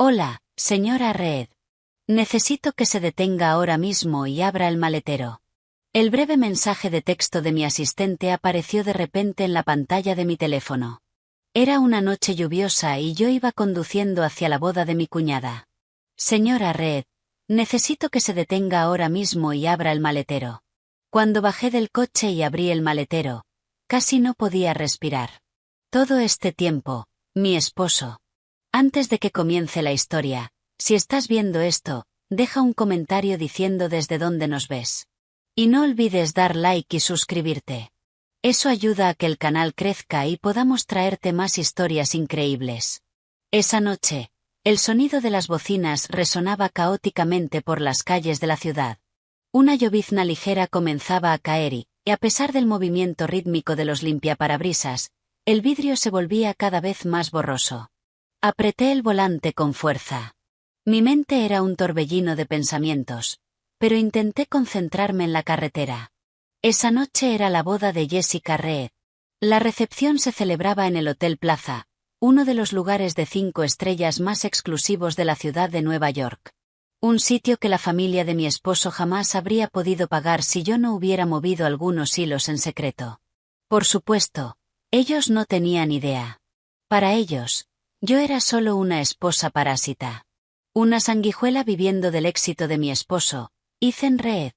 Hola, señora Reed. Necesito que se detenga ahora mismo y abra el maletero. El breve mensaje de texto de mi asistente apareció de repente en la pantalla de mi teléfono. Era una noche lluviosa y yo iba conduciendo hacia la boda de mi cuñada. Señora Reed, necesito que se detenga ahora mismo y abra el maletero. Cuando bajé del coche y abrí el maletero, casi no podía respirar. Todo este tiempo, mi esposo. Antes de que comience la historia, si estás viendo esto, deja un comentario diciendo desde dónde nos ves. Y no olvides dar like y suscribirte. Eso ayuda a que el canal crezca y podamos traerte más historias increíbles. Esa noche, el sonido de las bocinas resonaba caóticamente por las calles de la ciudad. Una llovizna ligera comenzaba a caer y, a pesar del movimiento rítmico de los limpiaparabrisas, el vidrio se volvía cada vez más borroso. Apreté el volante con fuerza. Mi mente era un torbellino de pensamientos, pero intenté concentrarme en la carretera. Esa noche era la boda de Jessica Reed. La recepción se celebraba en el Hotel Plaza, uno de los lugares de 5 estrellas más exclusivos de la ciudad de Nueva York. Un sitio que la familia de mi esposo jamás habría podido pagar si yo no hubiera movido algunos hilos en secreto. Por supuesto, ellos no tenían idea. Para ellos, yo era solo una esposa parásita. Una sanguijuela viviendo del éxito de mi esposo, Ethan Reed.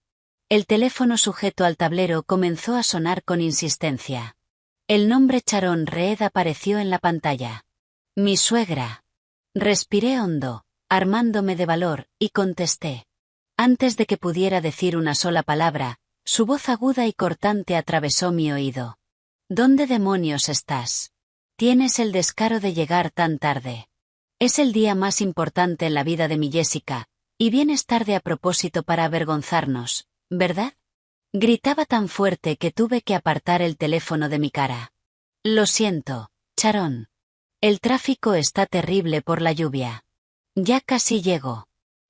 El teléfono sujeto al tablero comenzó a sonar con insistencia. El nombre Sharon Reed apareció en la pantalla. Mi suegra. Respiré hondo, armándome de valor, y contesté. Antes de que pudiera decir una sola palabra, su voz aguda y cortante atravesó mi oído. ¿Dónde demonios estás? Tienes el descaro de llegar tan tarde. Es el día más importante en la vida de mi Jessica, y vienes tarde a propósito para avergonzarnos, ¿verdad? Gritaba tan fuerte que tuve que apartar el teléfono de mi cara. Lo siento, Sharon. El tráfico está terrible por la lluvia. Ya casi llego.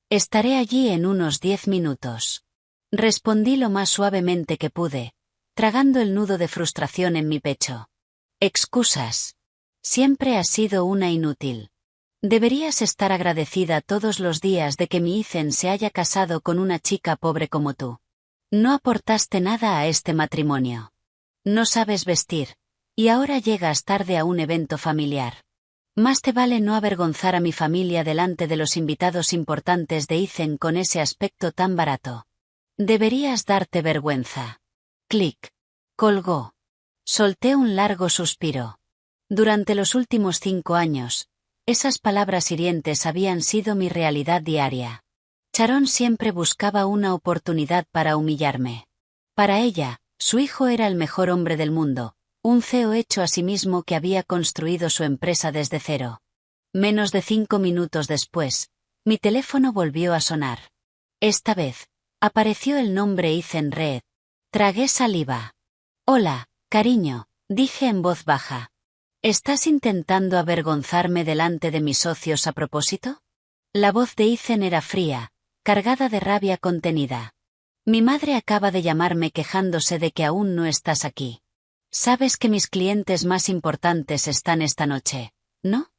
Estaré allí en unos 10 minutos. Respondí lo más suavemente que pude, tragando el nudo de frustración en mi pecho. Excusas. Siempre has sido una inútil. Deberías estar agradecida todos los días de que mi Ethan se haya casado con una chica pobre como tú. No aportaste nada a este matrimonio. No sabes vestir, y ahora llegas tarde a un evento familiar. Más te vale no avergonzar a mi familia delante de los invitados importantes de Ethan con ese aspecto tan barato. Deberías darte vergüenza. Clic. Colgó. Solté un largo suspiro. Durante los últimos 5 años, esas palabras hirientes habían sido mi realidad diaria. Sharon siempre buscaba una oportunidad para humillarme. Para ella, su hijo era el mejor hombre del mundo, un CEO hecho a sí mismo que había construido su empresa desde cero. Menos de 5 minutos después, mi teléfono volvió a sonar. Esta vez, apareció el nombre Ethan Reed. Tragué saliva. Hola, cariño, dije en voz baja. ¿Estás intentando avergonzarme delante de mis socios a propósito? La voz de Ethan era fría, cargada de rabia contenida. Mi madre acaba de llamarme quejándose de que aún no estás aquí. Sabes que mis clientes más importantes están esta noche, ¿no?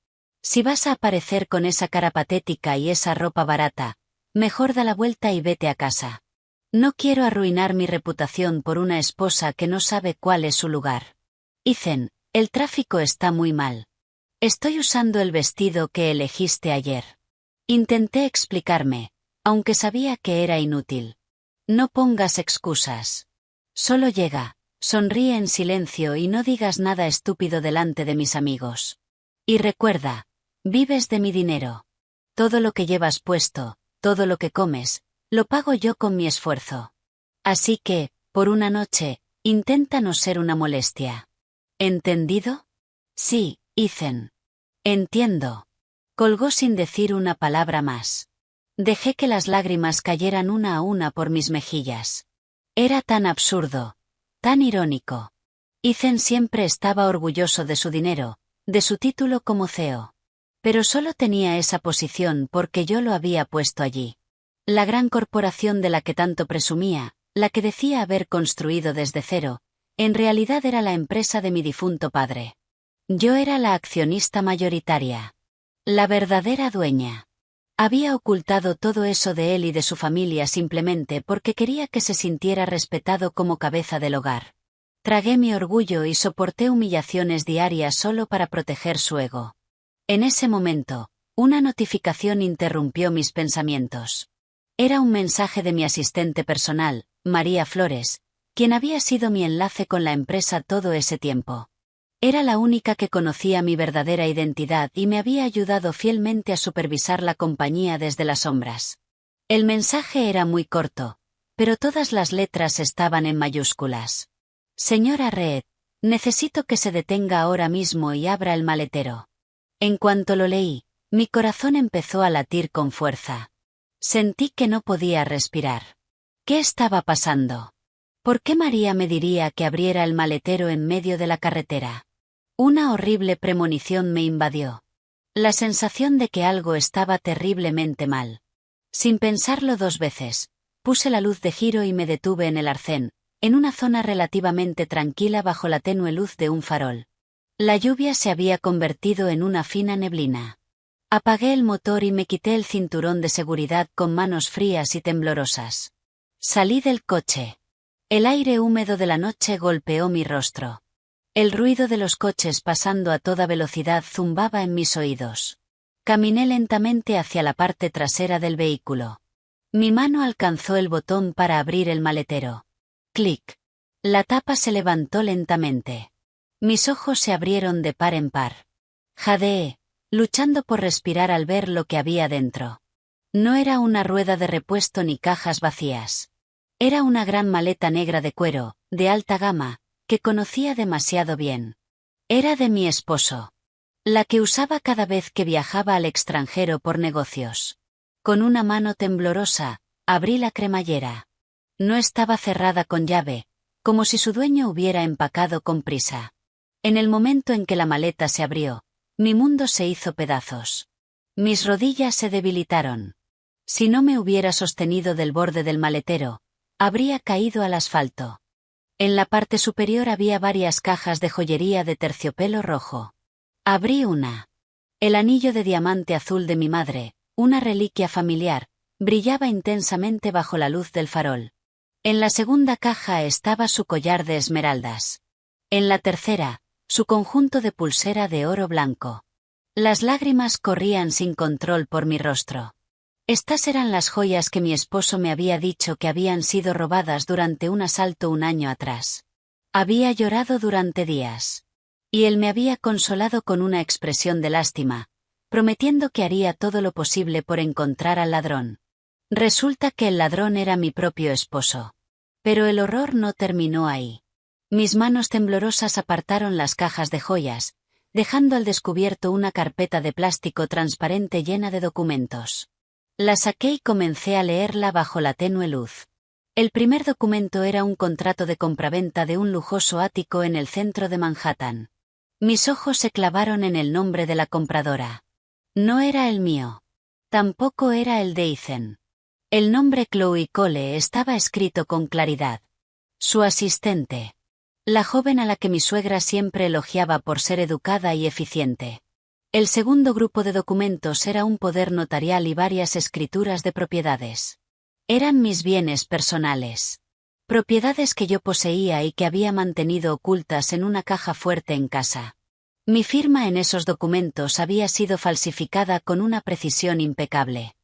Si vas a aparecer con esa cara patética y esa ropa barata, mejor da la vuelta y vete a casa. No quiero arruinar mi reputación por una esposa que no sabe cuál es su lugar. Ethan, el tráfico está muy mal. Estoy usando el vestido que elegiste ayer. Intenté explicarme, aunque sabía que era inútil. No pongas excusas. Solo llega, sonríe en silencio y no digas nada estúpido delante de mis amigos. Y recuerda, vives de mi dinero. Todo lo que llevas puesto, todo lo que comes, lo pago yo con mi esfuerzo. Así que, por una noche, intenta no ser una molestia. ¿Entendido? Sí, Ethan. Entiendo. Colgó sin decir una palabra más. Dejé que las lágrimas cayeran una a una por mis mejillas. Era tan absurdo, tan irónico. Ethan siempre estaba orgulloso de su dinero, de su título como CEO. Pero solo tenía esa posición porque yo lo había puesto allí. La gran corporación de la que tanto presumía, la que decía haber construido desde cero, en realidad era la empresa de mi difunto padre. Yo era la accionista mayoritaria. La verdadera dueña. Había ocultado todo eso de él y de su familia simplemente porque quería que se sintiera respetado como cabeza del hogar. Tragué mi orgullo y soporté humillaciones diarias solo para proteger su ego. En ese momento, una notificación interrumpió mis pensamientos. Era un mensaje de mi asistente personal, María Flores, quien había sido mi enlace con la empresa todo ese tiempo. Era la única que conocía mi verdadera identidad y me había ayudado fielmente a supervisar la compañía desde las sombras. El mensaje era muy corto, pero todas las letras estaban en mayúsculas. Señora Reed, necesito que se detenga ahora mismo y abra el maletero. En cuanto lo leí, mi corazón empezó a latir con fuerza. Sentí que no podía respirar. ¿Qué estaba pasando? ¿Por qué María me diría que abriera el maletero en medio de la carretera? Una horrible premonición me invadió. La sensación de que algo estaba terriblemente mal. Sin pensarlo dos veces, puse la luz de giro y me detuve en el arcén, en una zona relativamente tranquila bajo la tenue luz de un farol. La lluvia se había convertido en una fina neblina. Apagué el motor y me quité el cinturón de seguridad con manos frías y temblorosas. Salí del coche. El aire húmedo de la noche golpeó mi rostro. El ruido de los coches pasando a toda velocidad zumbaba en mis oídos. Caminé lentamente hacia la parte trasera del vehículo. Mi mano alcanzó el botón para abrir el maletero. Clic. La tapa se levantó lentamente. Mis ojos se abrieron de par en par. Jadeé, luchando por respirar al ver lo que había dentro. No era una rueda de repuesto ni cajas vacías. Era una gran maleta negra de cuero, de alta gama, que conocía demasiado bien. Era de mi esposo. La que usaba cada vez que viajaba al extranjero por negocios. Con una mano temblorosa, abrí la cremallera. No estaba cerrada con llave, como si su dueño hubiera empacado con prisa. En el momento en que la maleta se abrió, mi mundo se hizo pedazos. Mis rodillas se debilitaron. Si no me hubiera sostenido del borde del maletero, habría caído al asfalto. En la parte superior había varias cajas de joyería de terciopelo rojo. Abrí una. El anillo de diamante azul de mi madre, una reliquia familiar, brillaba intensamente bajo la luz del farol. En la segunda caja estaba su collar de esmeraldas. En la tercera, su conjunto de pulsera de oro blanco. Las lágrimas corrían sin control por mi rostro. Estas eran las joyas que mi esposo me había dicho que habían sido robadas durante un asalto un año atrás. Había llorado durante días. Y él me había consolado con una expresión de lástima, prometiendo que haría todo lo posible por encontrar al ladrón. Resulta que el ladrón era mi propio esposo. Pero el horror no terminó ahí. Mis manos temblorosas apartaron las cajas de joyas, dejando al descubierto una carpeta de plástico transparente llena de documentos. La saqué y comencé a leerla bajo la tenue luz. El primer documento era un contrato de compraventa de un lujoso ático en el centro de Manhattan. Mis ojos se clavaron en el nombre de la compradora. No era el mío. Tampoco era el de Ethan. El nombre Chloe Cole estaba escrito con claridad. Su asistente. La joven a la que mi suegra siempre elogiaba por ser educada y eficiente. El segundo grupo de documentos era un poder notarial y varias escrituras de propiedades. Eran mis bienes personales. Propiedades que yo poseía y que había mantenido ocultas en una caja fuerte en casa. Mi firma en esos documentos había sido falsificada con una precisión impecable.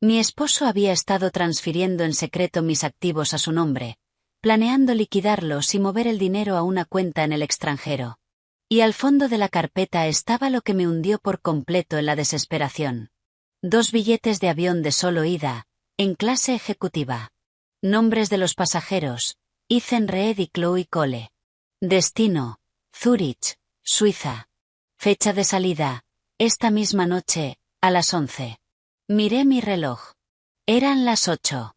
Mi esposo había estado transfiriendo en secreto mis activos a su nombre, planeando liquidarlos y mover el dinero a una cuenta en el extranjero. Y al fondo de la carpeta estaba lo que me hundió por completo en la desesperación. 2 billetes de avión de solo ida, en clase ejecutiva. Nombres de los pasajeros, Ethan Reed y Chloe Cole. Destino, Zúrich, Suiza. Fecha de salida, esta misma noche, a las 11. Miré mi reloj. Eran las 8.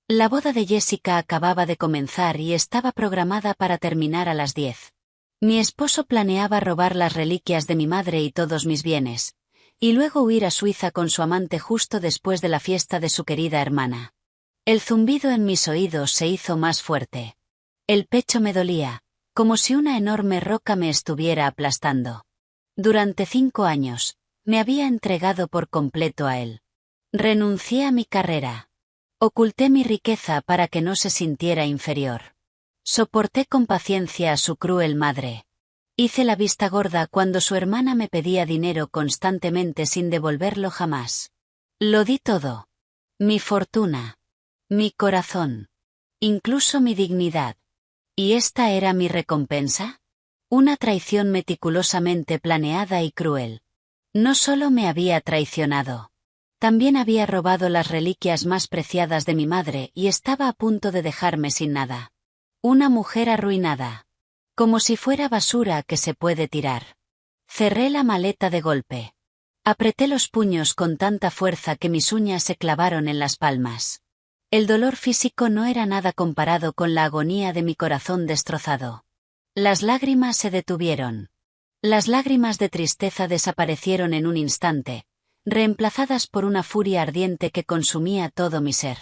La boda de Jessica acababa de comenzar y estaba programada para terminar a las 10. Mi esposo planeaba robar las reliquias de mi madre y todos mis bienes, y luego huir a Suiza con su amante justo después de la fiesta de su querida hermana. El zumbido en mis oídos se hizo más fuerte. El pecho me dolía, como si una enorme roca me estuviera aplastando. Durante 5 años, Me había entregado por completo a él. Renuncié a mi carrera. Oculté mi riqueza para que no se sintiera inferior. Soporté con paciencia a su cruel madre. Hice la vista gorda cuando su hermana me pedía dinero constantemente sin devolverlo jamás. Lo di todo. Mi fortuna. Mi corazón. Incluso mi dignidad. ¿Y esta era mi recompensa? Una traición meticulosamente planeada y cruel. No solo me había traicionado. También había robado las reliquias más preciadas de mi madre y estaba a punto de dejarme sin nada. Una mujer arruinada. Como si fuera basura que se puede tirar. Cerré la maleta de golpe. Apreté los puños con tanta fuerza que mis uñas se clavaron en las palmas. El dolor físico no era nada comparado con la agonía de mi corazón destrozado. Las lágrimas se detuvieron. Las lágrimas de tristeza desaparecieron en un instante, reemplazadas por una furia ardiente que consumía todo mi ser.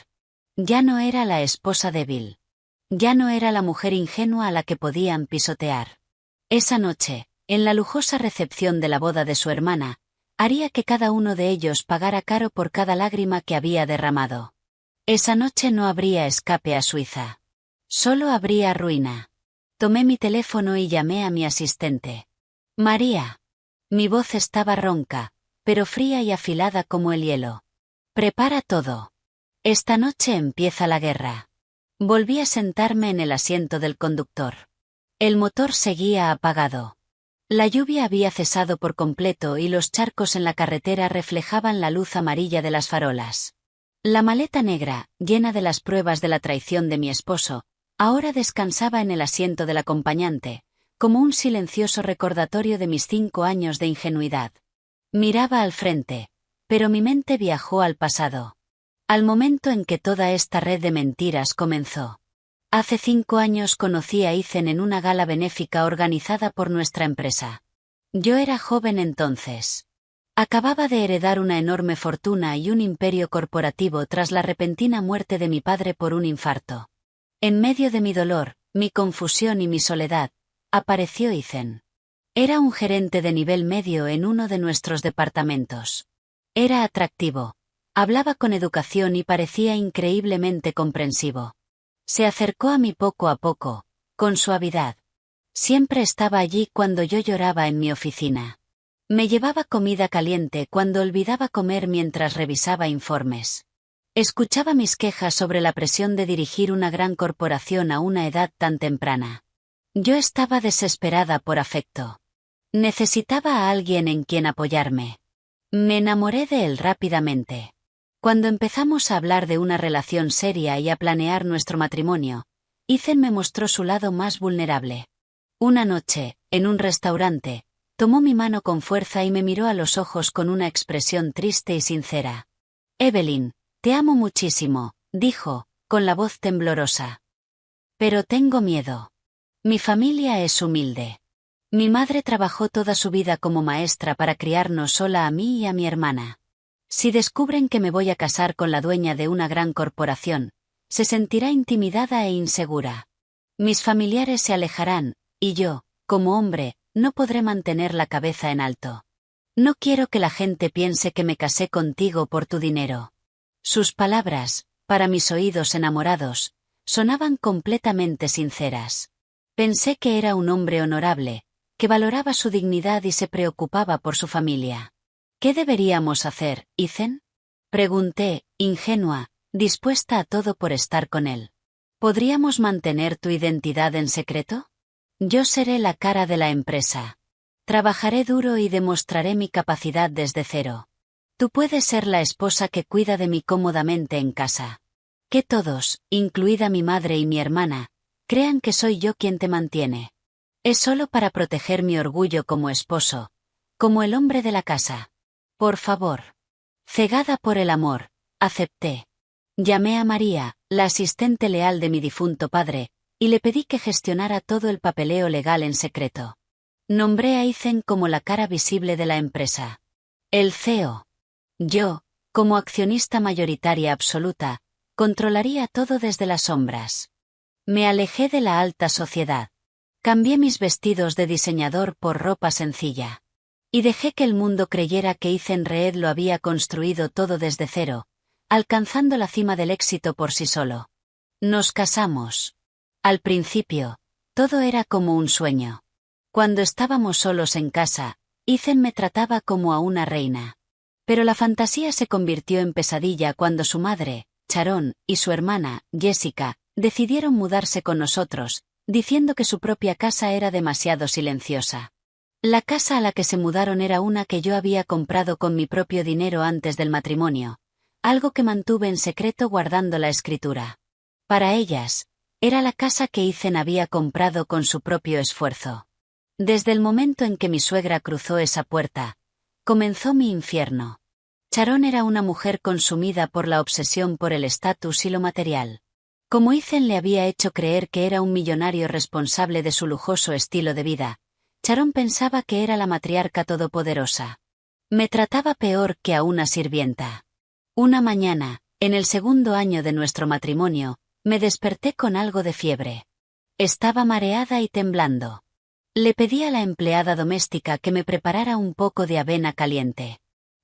Ya no era la esposa débil. Ya no era la mujer ingenua a la que podían pisotear. Esa noche, en la lujosa recepción de la boda de su hermana, haría que cada uno de ellos pagara caro por cada lágrima que había derramado. Esa noche no habría escape a Suiza. Solo habría ruina. Tomé mi teléfono y llamé a mi asistente. María. Mi voz estaba ronca, pero fría y afilada como el hielo. Prepara todo. Esta noche empieza la guerra. Volví a sentarme en el asiento del conductor. El motor seguía apagado. La lluvia había cesado por completo y los charcos en la carretera reflejaban la luz amarilla de las farolas. La maleta negra, llena de las pruebas de la traición de mi esposo, ahora descansaba en el asiento del acompañante, como un silencioso recordatorio de mis 5 años de ingenuidad. Miraba al frente, pero mi mente viajó al pasado. Al momento en que toda esta red de mentiras comenzó. Hace 5 años conocí a Ethan en una gala benéfica organizada por nuestra empresa. Yo era joven entonces. Acababa de heredar una enorme fortuna y un imperio corporativo tras la repentina muerte de mi padre por un infarto. En medio de mi dolor, mi confusión y mi soledad, apareció Ethan. Era un gerente de nivel medio en uno de nuestros departamentos. Era atractivo. Hablaba con educación y parecía increíblemente comprensivo. Se acercó a mí poco a poco, con suavidad. Siempre estaba allí cuando yo lloraba en mi oficina. Me llevaba comida caliente cuando olvidaba comer mientras revisaba informes. Escuchaba mis quejas sobre la presión de dirigir una gran corporación a una edad tan temprana. Yo estaba desesperada por afecto. Necesitaba a alguien en quien apoyarme. Me enamoré de él rápidamente. Cuando empezamos a hablar de una relación seria y a planear nuestro matrimonio, Ethan me mostró su lado más vulnerable. Una noche, en un restaurante, tomó mi mano con fuerza y me miró a los ojos con una expresión triste y sincera. Evelyn, te amo muchísimo, dijo, con la voz temblorosa. Pero tengo miedo. Mi familia es humilde. Mi madre trabajó toda su vida como maestra para criarnos sola a mí y a mi hermana. Si descubren que me voy a casar con la dueña de una gran corporación, se sentirá intimidada e insegura. Mis familiares se alejarán, y yo, como hombre, no podré mantener la cabeza en alto. No quiero que la gente piense que me casé contigo por tu dinero. Sus palabras, para mis oídos enamorados, sonaban completamente sinceras. Pensé que era un hombre honorable, que valoraba su dignidad y se preocupaba por su familia. ¿Qué deberíamos hacer, Ethan? Pregunté, ingenua, dispuesta a todo por estar con él. ¿Podríamos mantener tu identidad en secreto? Yo seré la cara de la empresa. Trabajaré duro y demostraré mi capacidad desde cero. Tú puedes ser la esposa que cuida de mí cómodamente en casa. Que todos, incluida mi madre y mi hermana, crean que soy yo quien te mantiene. Es solo para proteger mi orgullo como esposo, como el hombre de la casa. Por favor. Cegada por el amor, acepté. Llamé a María, la asistente leal de mi difunto padre, y le pedí que gestionara todo el papeleo legal en secreto. Nombré a Ethan como la cara visible de la empresa. El CEO. Yo, como accionista mayoritaria absoluta, controlaría todo desde las sombras. Me alejé de la alta sociedad. Cambié mis vestidos de diseñador por ropa sencilla. Y dejé que el mundo creyera que Ethan Reed lo había construido todo desde cero, alcanzando la cima del éxito por sí solo. Nos casamos. Al principio, todo era como un sueño. Cuando estábamos solos en casa, Ethan me trataba como a una reina. Pero la fantasía se convirtió en pesadilla cuando su madre, Sharon, y su hermana, Jessica, decidieron mudarse con nosotros, diciendo que su propia casa era demasiado silenciosa. La casa a la que se mudaron era una que yo había comprado con mi propio dinero antes del matrimonio, algo que mantuve en secreto guardando la escritura. Para ellas, era la casa que Ethan había comprado con su propio esfuerzo. Desde el momento en que mi suegra cruzó esa puerta, comenzó mi infierno. Sharon era una mujer consumida por la obsesión por el estatus y lo material. Como Ethan le había hecho creer que era un millonario responsable de su lujoso estilo de vida, Sharon pensaba que era la matriarca todopoderosa. Me trataba peor que a una sirvienta. Una mañana, en el segundo año de nuestro matrimonio, me desperté con algo de fiebre. Estaba mareada y temblando. Le pedí a la empleada doméstica que me preparara un poco de avena caliente.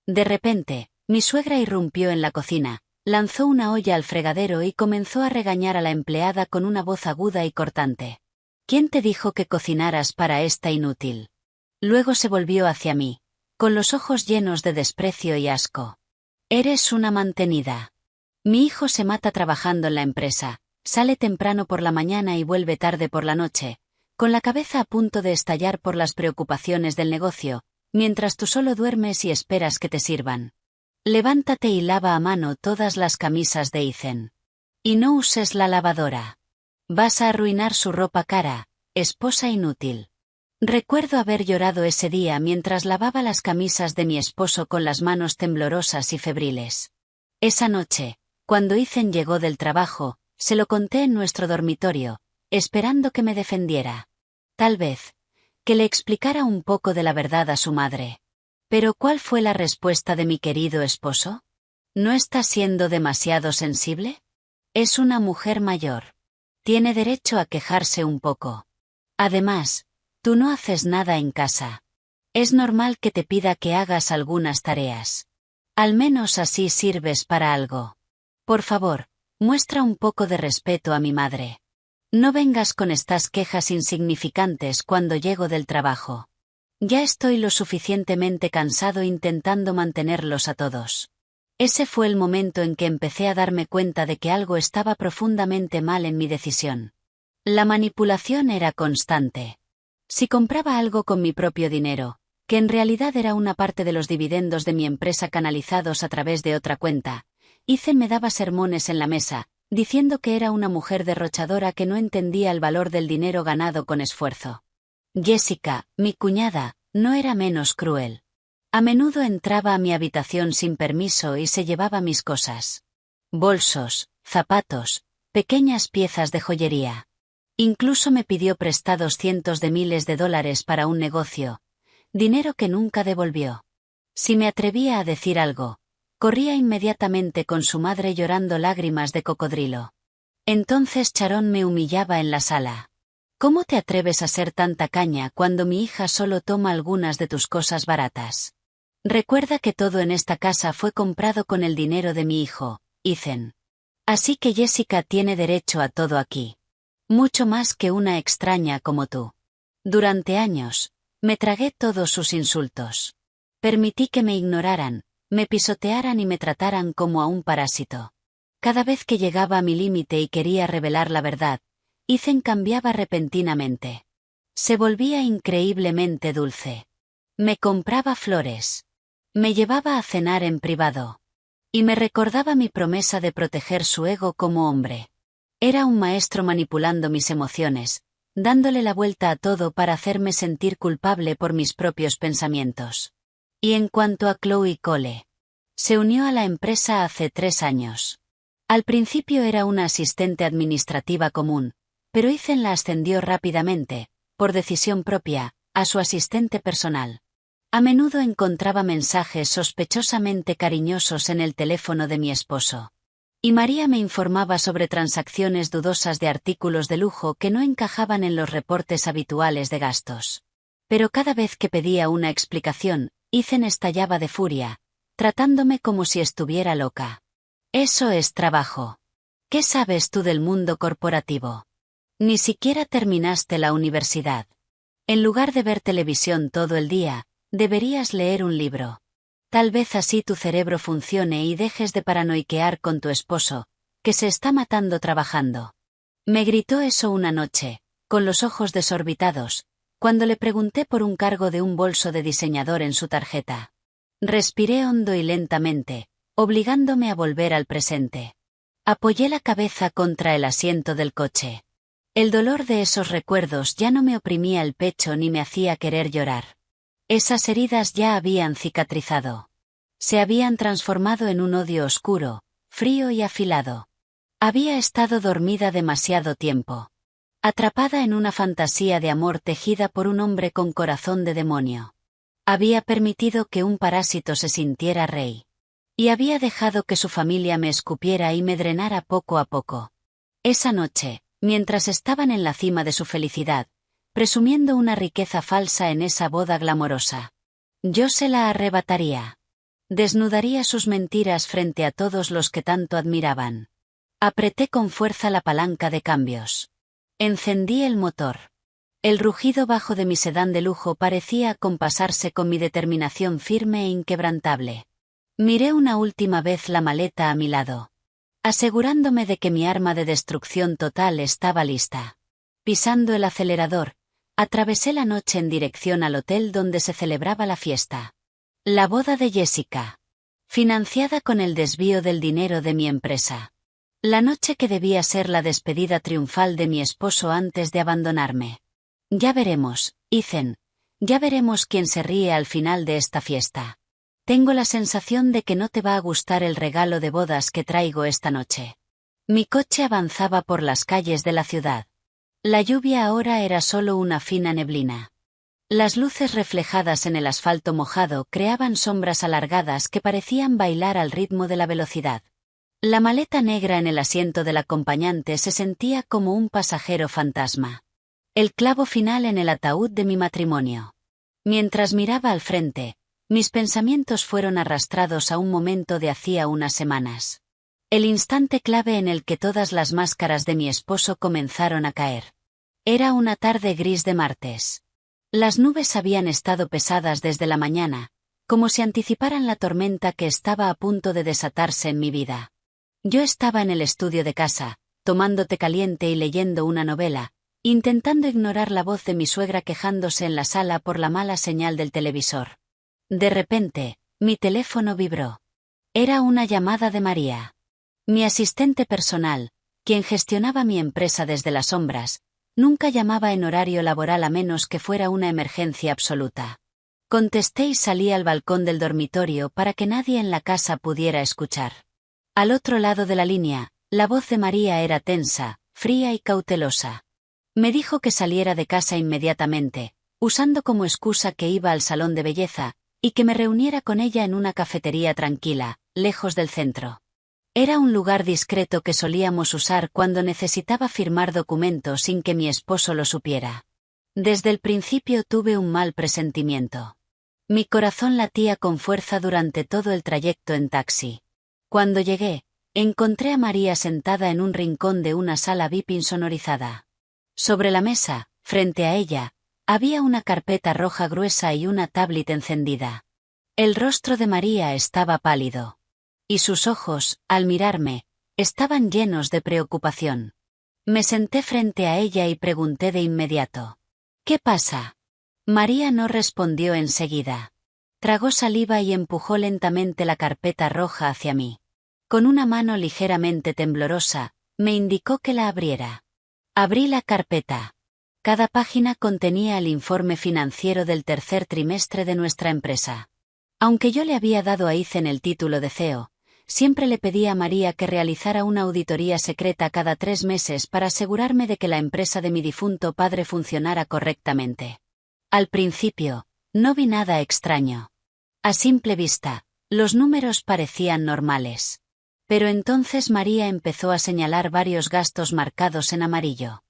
De repente, mi suegra irrumpió en la cocina, lanzó una olla al fregadero y comenzó a regañar a la empleada con una voz aguda y cortante. ¿Quién te dijo que cocinaras para esta inútil? Luego se volvió hacia mí, con los ojos llenos de desprecio y asco. Eres una mantenida. Mi hijo se mata trabajando en la empresa, sale temprano por la mañana y vuelve tarde por la noche, con la cabeza a punto de estallar por las preocupaciones del negocio, mientras tú solo duermes y esperas que te sirvan. Levántate y lava a mano todas las camisas de Ethan. Y no uses la lavadora. Vas a arruinar su ropa cara, esposa inútil. Recuerdo haber llorado ese día mientras lavaba las camisas de mi esposo con las manos temblorosas y febriles. Esa noche, cuando Ethan llegó del trabajo, se lo conté en nuestro dormitorio, esperando que me defendiera. Tal vez, que le explicara un poco de la verdad a su madre. Pero ¿cuál fue la respuesta de mi querido esposo? ¿No está siendo demasiado sensible? Es una mujer mayor. Tiene derecho a quejarse un poco. Además, tú no haces nada en casa. Es normal que te pida que hagas algunas tareas. Al menos así sirves para algo. Por favor, muestra un poco de respeto a mi madre. No vengas con estas quejas insignificantes cuando llego del trabajo. Ya estoy lo suficientemente cansado intentando mantenerlos a todos. Ese fue el momento en que empecé a darme cuenta de que algo estaba profundamente mal en mi decisión. La manipulación era constante. Si compraba algo con mi propio dinero, que en realidad era una parte de los dividendos de mi empresa canalizados a través de otra cuenta, Ethan me daba sermones en la mesa, diciendo que era una mujer derrochadora que no entendía el valor del dinero ganado con esfuerzo. Jessica, mi cuñada, no era menos cruel. A menudo entraba a mi habitación sin permiso y se llevaba mis cosas. Bolsos, zapatos, pequeñas piezas de joyería. Incluso me pidió prestados cientos de miles de dólares para un negocio, dinero que nunca devolvió. Si me atrevía a decir algo, corría inmediatamente con su madre llorando lágrimas de cocodrilo. Entonces Sharon me humillaba en la sala. ¿Cómo te atreves a ser tan tacaña cuando mi hija solo toma algunas de tus cosas baratas? Recuerda que todo en esta casa fue comprado con el dinero de mi hijo, Ethan. Así que Jessica tiene derecho a todo aquí. Mucho más que una extraña como tú. Durante años, me tragué todos sus insultos. Permití que me ignoraran, me pisotearan y me trataran como a un parásito. Cada vez que llegaba a mi límite y quería revelar la verdad, Ethan cambiaba repentinamente. Se volvía increíblemente dulce. Me compraba flores. Me llevaba a cenar en privado. Y me recordaba mi promesa de proteger su ego como hombre. Era un maestro manipulando mis emociones, dándole la vuelta a todo para hacerme sentir culpable por mis propios pensamientos. Y en cuanto a Chloe Cole, se unió a la empresa hace 3 años. Al principio era una asistente administrativa común, pero Ethan la ascendió rápidamente, por decisión propia, a su asistente personal. A menudo encontraba mensajes sospechosamente cariñosos en el teléfono de mi esposo. Y María me informaba sobre transacciones dudosas de artículos de lujo que no encajaban en los reportes habituales de gastos. Pero cada vez que pedía una explicación, Ethan estallaba de furia, tratándome como si estuviera loca. Eso es trabajo. ¿Qué sabes tú del mundo corporativo? Ni siquiera terminaste la universidad. En lugar de ver televisión todo el día, deberías leer un libro. Tal vez así tu cerebro funcione y dejes de paranoiquear con tu esposo, que se está matando trabajando. Me gritó eso una noche, con los ojos desorbitados, cuando le pregunté por un cargo de un bolso de diseñador en su tarjeta. Respiré hondo y lentamente, obligándome a volver al presente. Apoyé la cabeza contra el asiento del coche. El dolor de esos recuerdos ya no me oprimía el pecho ni me hacía querer llorar. Esas heridas ya habían cicatrizado. Se habían transformado en un odio oscuro, frío y afilado. Había estado dormida demasiado tiempo. Atrapada en una fantasía de amor tejida por un hombre con corazón de demonio. Había permitido que un parásito se sintiera rey. Y había dejado que su familia me escupiera y me drenara poco a poco. Esa noche, mientras estaban en la cima de su felicidad, presumiendo una riqueza falsa en esa boda glamorosa, yo se la arrebataría. Desnudaría sus mentiras frente a todos los que tanto admiraban. Apreté con fuerza la palanca de cambios. Encendí el motor. El rugido bajo de mi sedán de lujo parecía acompasarse con mi determinación firme e inquebrantable. Miré una última vez la maleta a mi lado, asegurándome de que mi arma de destrucción total estaba lista. Pisando el acelerador, atravesé la noche en dirección al hotel donde se celebraba la fiesta. La boda de Jessica. Financiada con el desvío del dinero de mi empresa. La noche que debía ser la despedida triunfal de mi esposo antes de abandonarme. Ya veremos, Ethan. Ya veremos quién se ríe al final de esta fiesta. Tengo la sensación de que no te va a gustar el regalo de bodas que traigo esta noche. Mi coche avanzaba por las calles de la ciudad. La lluvia ahora era solo una fina neblina. Las luces reflejadas en el asfalto mojado creaban sombras alargadas que parecían bailar al ritmo de la velocidad. La maleta negra en el asiento del acompañante se sentía como un pasajero fantasma. El clavo final en el ataúd de mi matrimonio. Mientras miraba al frente, mis pensamientos fueron arrastrados a un momento de hacía unas semanas. El instante clave en el que todas las máscaras de mi esposo comenzaron a caer. Era una tarde gris de martes. Las nubes habían estado pesadas desde la mañana, como si anticiparan la tormenta que estaba a punto de desatarse en mi vida. Yo estaba en el estudio de casa, tomando té caliente y leyendo una novela, intentando ignorar la voz de mi suegra quejándose en la sala por la mala señal del televisor. De repente, mi teléfono vibró. Era una llamada de María. Mi asistente personal, quien gestionaba mi empresa desde las sombras, nunca llamaba en horario laboral a menos que fuera una emergencia absoluta. Contesté y salí al balcón del dormitorio para que nadie en la casa pudiera escuchar. Al otro lado de la línea, la voz de María era tensa, fría y cautelosa. Me dijo que saliera de casa inmediatamente, usando como excusa que iba al salón de belleza, y que me reuniera con ella en una cafetería tranquila, lejos del centro. Era un lugar discreto que solíamos usar cuando necesitaba firmar documentos sin que mi esposo lo supiera. Desde el principio tuve un mal presentimiento. Mi corazón latía con fuerza durante todo el trayecto en taxi. Cuando llegué, encontré a María sentada en un rincón de una sala VIP insonorizada. Sobre la mesa, frente a ella, había una carpeta roja gruesa y una tablet encendida. El rostro de María estaba pálido. Y sus ojos, al mirarme, estaban llenos de preocupación. Me senté frente a ella y pregunté de inmediato. ¿Qué pasa? María no respondió enseguida. Tragó saliva y empujó lentamente la carpeta roja hacia mí. Con una mano ligeramente temblorosa, me indicó que la abriera. Abrí la carpeta. Cada página contenía el informe financiero del tercer trimestre de nuestra empresa. Aunque yo le había dado a Ethan el título de CEO, siempre le pedí a María que realizara una auditoría secreta cada 3 meses para asegurarme de que la empresa de mi difunto padre funcionara correctamente. Al principio, no vi nada extraño. A simple vista, los números parecían normales. Pero entonces María empezó a señalar varios gastos marcados en amarillo.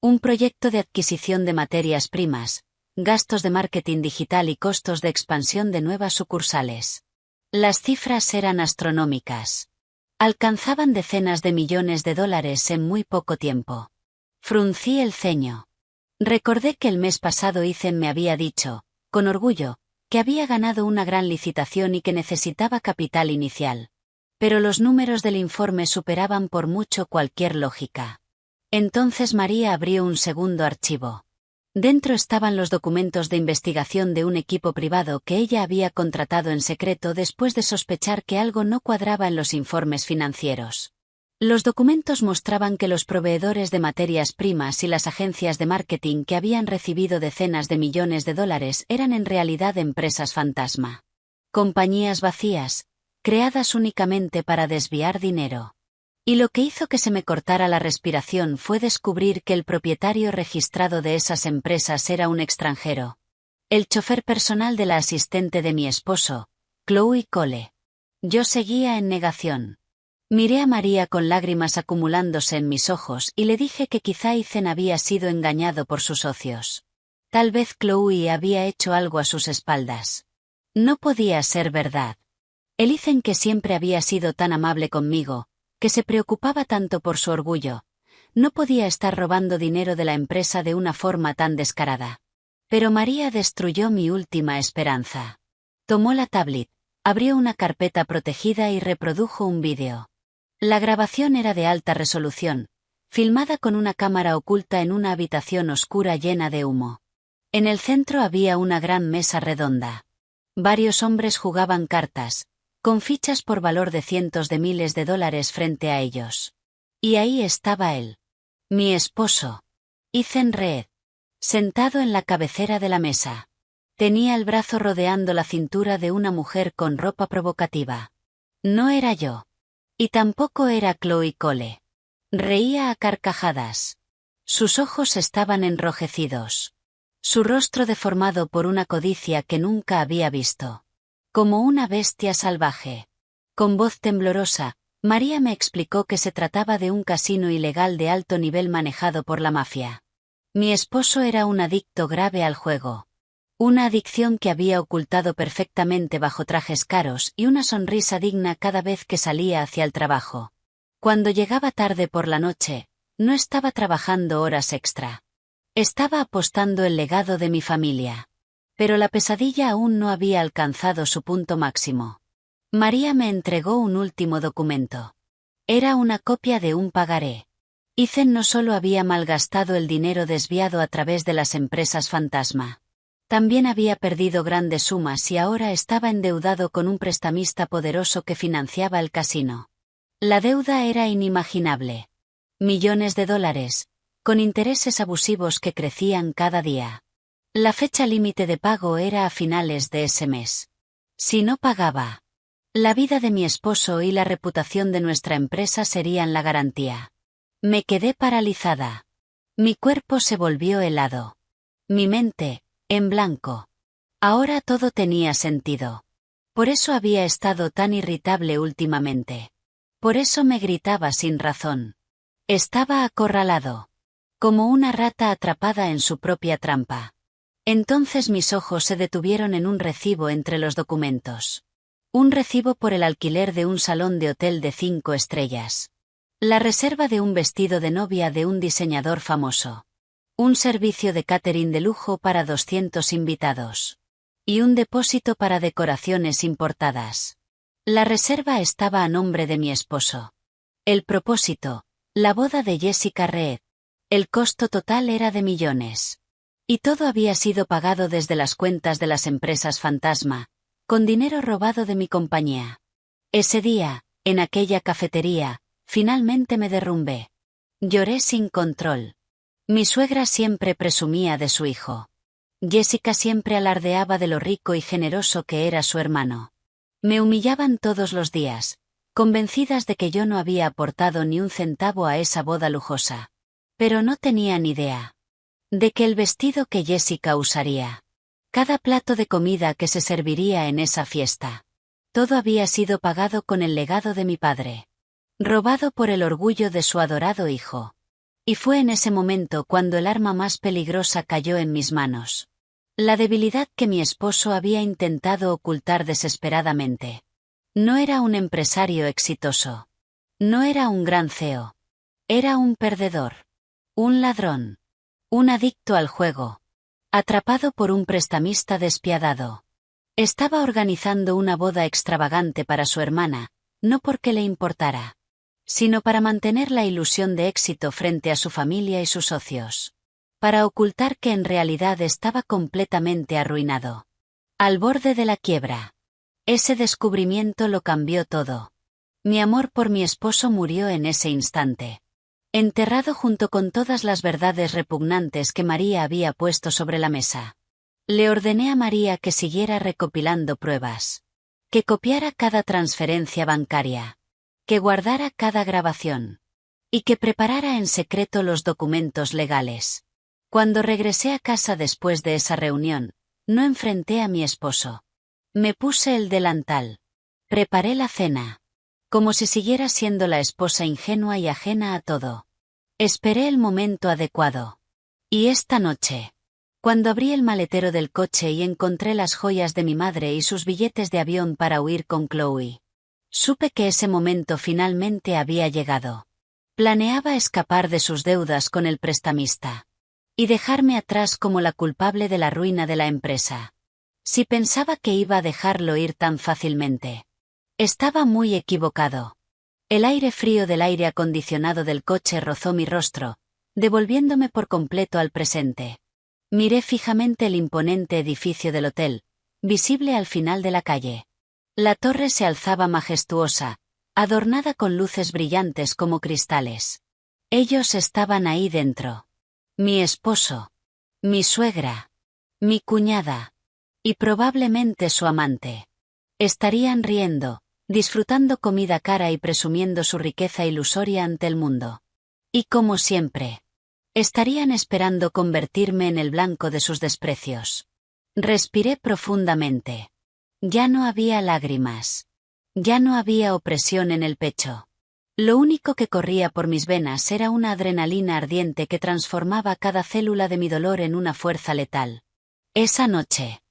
Un proyecto de adquisición de materias primas, gastos de marketing digital y costos de expansión de nuevas sucursales. Las cifras eran astronómicas. Alcanzaban decenas de millones de dólares en muy poco tiempo. Fruncí el ceño. Recordé que el mes pasado Ethan me había dicho, con orgullo, que había ganado una gran licitación y que necesitaba capital inicial. Pero los números del informe superaban por mucho cualquier lógica. Entonces María abrió un segundo archivo. Dentro estaban los documentos de investigación de un equipo privado que ella había contratado en secreto después de sospechar que algo no cuadraba en los informes financieros. Los documentos mostraban que los proveedores de materias primas y las agencias de marketing que habían recibido decenas de millones de dólares eran en realidad empresas fantasma. Compañías vacías, creadas únicamente para desviar dinero. Y lo que hizo que se me cortara la respiración fue descubrir que el propietario registrado de esas empresas era un extranjero. El chofer personal de la asistente de mi esposo, Chloe Cole. Yo seguía en negación. Miré a María con lágrimas acumulándose en mis ojos y le dije que quizá Ethan había sido engañado por sus socios. Tal vez Chloe había hecho algo a sus espaldas. No podía ser verdad. El Ethan que siempre había sido tan amable conmigo, que se preocupaba tanto por su orgullo, no podía estar robando dinero de la empresa de una forma tan descarada. Pero María destruyó mi última esperanza. Tomó la tablet, abrió una carpeta protegida y reprodujo un vídeo. La grabación era de alta resolución, filmada con una cámara oculta en una habitación oscura llena de humo. En el centro había una gran mesa redonda. Varios hombres jugaban cartas, con fichas por valor de cientos de miles de dólares frente a ellos. Y ahí estaba él. Mi esposo. Ethan Reed. Sentado en la cabecera de la mesa. Tenía el brazo rodeando la cintura de una mujer con ropa provocativa. No era yo. Y tampoco era Chloe Cole. Reía a carcajadas. Sus ojos estaban enrojecidos. Su rostro deformado por una codicia que nunca había visto. Como una bestia salvaje. Con voz temblorosa, María me explicó que se trataba de un casino ilegal de alto nivel manejado por la mafia. Mi esposo era un adicto grave al juego. Una adicción que había ocultado perfectamente bajo trajes caros y una sonrisa digna cada vez que salía hacia el trabajo. Cuando llegaba tarde por la noche, no estaba trabajando horas extra. Estaba apostando el legado de mi familia. Pero la pesadilla aún no había alcanzado su punto máximo. María me entregó un último documento. Era una copia de un pagaré. Ethan no solo había malgastado el dinero desviado a través de las empresas fantasma. También había perdido grandes sumas y ahora estaba endeudado con un prestamista poderoso que financiaba el casino. La deuda era inimaginable. Millones de dólares, con intereses abusivos que crecían cada día. La fecha límite de pago era a finales de ese mes. Si no pagaba, la vida de mi esposo y la reputación de nuestra empresa serían la garantía. Me quedé paralizada. Mi cuerpo se volvió helado. Mi mente, en blanco. Ahora todo tenía sentido. Por eso había estado tan irritable últimamente. Por eso me gritaba sin razón. Estaba acorralado. Como una rata atrapada en su propia trampa. Entonces mis ojos se detuvieron en un recibo entre los documentos. Un recibo por el alquiler de un salón de hotel de 5 estrellas. La reserva de un vestido de novia de un diseñador famoso. Un servicio de catering de lujo para 200 invitados. Y un depósito para decoraciones importadas. La reserva estaba a nombre de mi esposo. El propósito, la boda de Jessica Reed. El costo total era de millones. Y todo había sido pagado desde las cuentas de las empresas fantasma, con dinero robado de mi compañía. Ese día, en aquella cafetería, finalmente me derrumbé. Lloré sin control. Mi suegra siempre presumía de su hijo. Jessica siempre alardeaba de lo rico y generoso que era su hermano. Me humillaban todos los días, convencidas de que yo no había aportado ni un centavo a esa boda lujosa. Pero no tenían idea de que el vestido que Jessica usaría, cada plato de comida que se serviría en esa fiesta, todo había sido pagado con el legado de mi padre, robado por el orgullo de su adorado hijo. Y fue en ese momento cuando el arma más peligrosa cayó en mis manos. La debilidad que mi esposo había intentado ocultar desesperadamente. No era un empresario exitoso. No era un gran CEO. Era un perdedor. Un ladrón. Un adicto al juego. Atrapado por un prestamista despiadado. Estaba organizando una boda extravagante para su hermana, no porque le importara, sino para mantener la ilusión de éxito frente a su familia y sus socios. Para ocultar que en realidad estaba completamente arruinado. Al borde de la quiebra. Ese descubrimiento lo cambió todo. Mi amor por mi esposo murió en ese instante. Enterrado junto con todas las verdades repugnantes que María había puesto sobre la mesa. Le ordené a María que siguiera recopilando pruebas. Que copiara cada transferencia bancaria. Que guardara cada grabación. Y que preparara en secreto los documentos legales. Cuando regresé a casa después de esa reunión, no enfrenté a mi esposo. Me puse el delantal. Preparé la cena. Como si siguiera siendo la esposa ingenua y ajena a todo. Esperé el momento adecuado. Y esta noche, cuando abrí el maletero del coche y encontré las joyas de mi madre y sus billetes de avión para huir con Chloe, supe que ese momento finalmente había llegado. Planeaba escapar de sus deudas con el prestamista. Y dejarme atrás como la culpable de la ruina de la empresa. Si pensaba que iba a dejarlo ir tan fácilmente. Estaba muy equivocado. El aire frío del aire acondicionado del coche rozó mi rostro, devolviéndome por completo al presente. Miré fijamente el imponente edificio del hotel, visible al final de la calle. La torre se alzaba majestuosa, adornada con luces brillantes como cristales. Ellos estaban ahí dentro. Mi esposo. Mi suegra. Mi cuñada. Y probablemente su amante. Estarían riendo, disfrutando comida cara y presumiendo su riqueza ilusoria ante el mundo. Y como siempre, estarían esperando convertirme en el blanco de sus desprecios. Respiré profundamente. Ya no había lágrimas. Ya no había opresión en el pecho. Lo único que corría por mis venas era una adrenalina ardiente que transformaba cada célula de mi dolor en una fuerza letal. Esa noche,